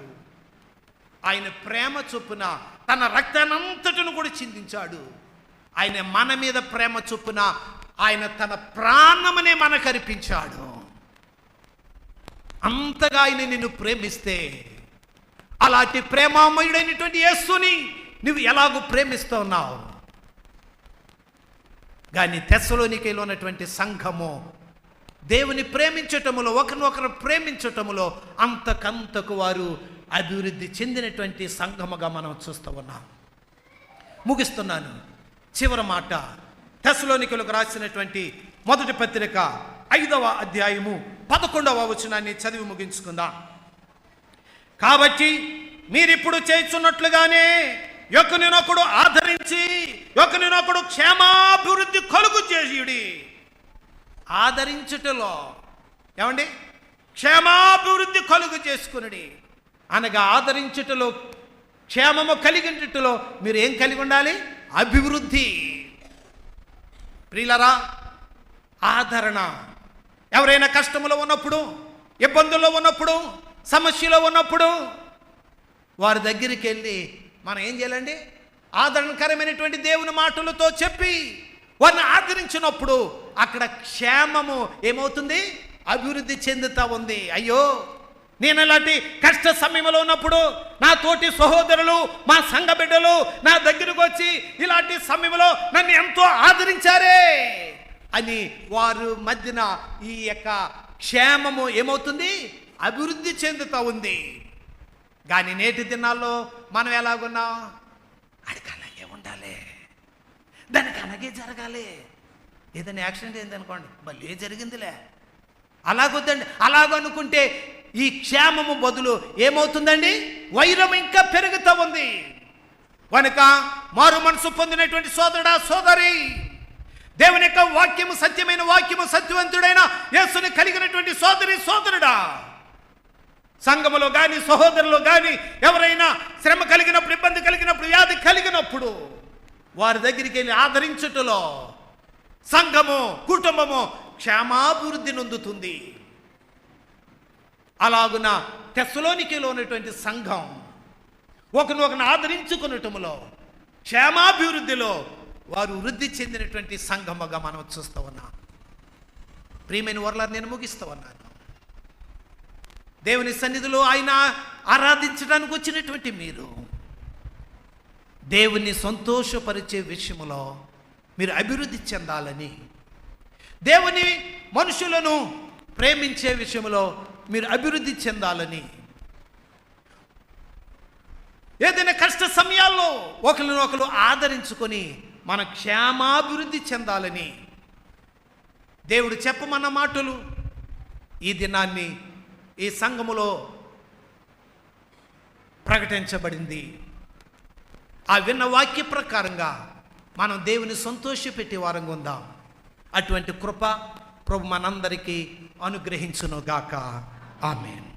ఆయన ప్రేమ చొప్పున తన రక్తానంతటిని కూడా చిందించాడు. ఆయన మన మీద ప్రేమ చొప్పున ఆయన తన ప్రాణమనే మనకు అర్పించాడు. అంతగా ఆయన నిన్ను ప్రేమిస్తే, అలాంటి ప్రేమామయుడైనటువంటి యేసుని నువ్వు ఎలాగూ ప్రేమిస్తున్నావు. కానీ తెస్సలోనికైలో ఉన్నటువంటి సంఘము దేవుని ప్రేమించటములో, ఒకరినొకరు ప్రేమించటములో అంతకంతకు వారు అభివృద్ధి చెందినటువంటి సంఘముగా మనం చూస్తూ ఉన్నాం. ముగిస్తున్నాను. చివరి మాట, తెస్సలోనికైలకు రాసినటువంటి మొదటి పత్రిక 5వ అధ్యాయము 11వ వచనాన్ని చదివి ముగించుకుందాం. కాబట్టి మీరిప్పుడు చేస్తున్నట్లుగానే ఒకరినొకడు ఆదరించి, ఒకరినొకడు క్షేమాభివృద్ధి కలుగు చేయుడి. ఆదరించుటలో ఏమండి, క్షేమాభివృద్ధి కలుగు చేసుకునుడి అనగా, ఆదరించుటలో, క్షేమము కలిగించుటలో మీరు ఏం కలిగి ఉండాలి? అభివృద్ధి. ప్రియులరా, ఆదరణ. ఎవరైనా కష్టములో ఉన్నప్పుడు, ఇబ్బందుల్లో ఉన్నప్పుడు, సమస్యలో ఉన్నప్పుడు వారి దగ్గరికి వెళ్ళి మనం ఏం చేయాలండి? ఆదరణకరమైనటువంటి దేవుని మాటలతో చెప్పి వారిని ఆదరించినప్పుడు అక్కడ క్షేమము ఏమవుతుంది? అభివృద్ధి చెందుతూ ఉంది. అయ్యో నేను ఇలాంటి కష్ట సమయంలో ఉన్నప్పుడు నా తోటి సహోదరులు, మా సంఘ బిడ్డలు నా దగ్గరకు వచ్చి ఇలాంటి సమయంలో నన్ను ఎంతో ఆదరించారే అని వారు మధ్యన ఈ యొక్క క్షేమము ఏమవుతుంది, అభివృద్ధి చెందుతూ ఉంది. కానీ నేటి దినాల్లో మనం ఎలాగున్నాం, అడికి అలాగే ఉండాలి, దానికి అలాగే జరగాలి. ఏదైనా యాక్సిడెంట్ అయిందనుకోండి, మళ్ళీ జరిగిందిలే, అలాగొద్దండి. అలాగనుకుంటే ఈ క్షేమము బదులు ఏమవుతుందండి, వైరం ఇంకా పెరుగుతూ ఉంది. కనుక మారు మనసు పొందినటువంటి సోదరుడా, సోదరి, దేవుని యొక్క వాక్యము సత్యమైన వాక్యము, సత్యవంతుడైన యేసుని కలిగినటువంటి సోదరి, సోదరుడా, సంఘములో కానీ సహోదరులు కానీ ఎవరైనా శ్రమ కలిగినప్పుడు, ఇబ్బంది కలిగినప్పుడు, వ్యాధి కలిగినప్పుడు వారి దగ్గరికి వెళ్ళి ఆదరించుటలో సంఘము, కుటుంబము క్షేమాభివృద్ధి నొందుతుంది. అలాగున తెస్సలోనికీలో ఉన్నటువంటి సంఘం ఒకరినొకరిని ఆదరించుకునటములో, క్షేమాభివృద్ధిలో వారు వృద్ధి చెందినటువంటి సంఘముగా మనం చూస్తూ ఉన్నాం. ప్రియమైన వర్లారు, నేను ముగిస్తూ ఉన్నాను. దేవుని సన్నిధిలో ఆయన ఆరాధించడానికి వచ్చినటువంటి మీరు దేవుని సంతోషపరిచే విషయంలో మీరు అభివృద్ధి చెందాలని, దేవుని మనుషులను ప్రేమించే విషయంలో మీరు అభివృద్ధి చెందాలని, ఏదైనా కష్ట సమయాల్లో ఒకరినొకరు ఆదరించుకొని మన క్షేమాభివృద్ధి చెందాలని దేవుడు చెప్పమన్న మాటలు ఈ దినాన్ని ఈ సంఘములో ప్రకటించబడింది. ఆ విన్న వాక్య ప్రకారంగా మనం దేవుని సంతోషపెట్టే వారంగా ఉందాం. అటువంటి కృప ప్రభు మనందరికీ అనుగ్రహించును గాక. ఆమేన్.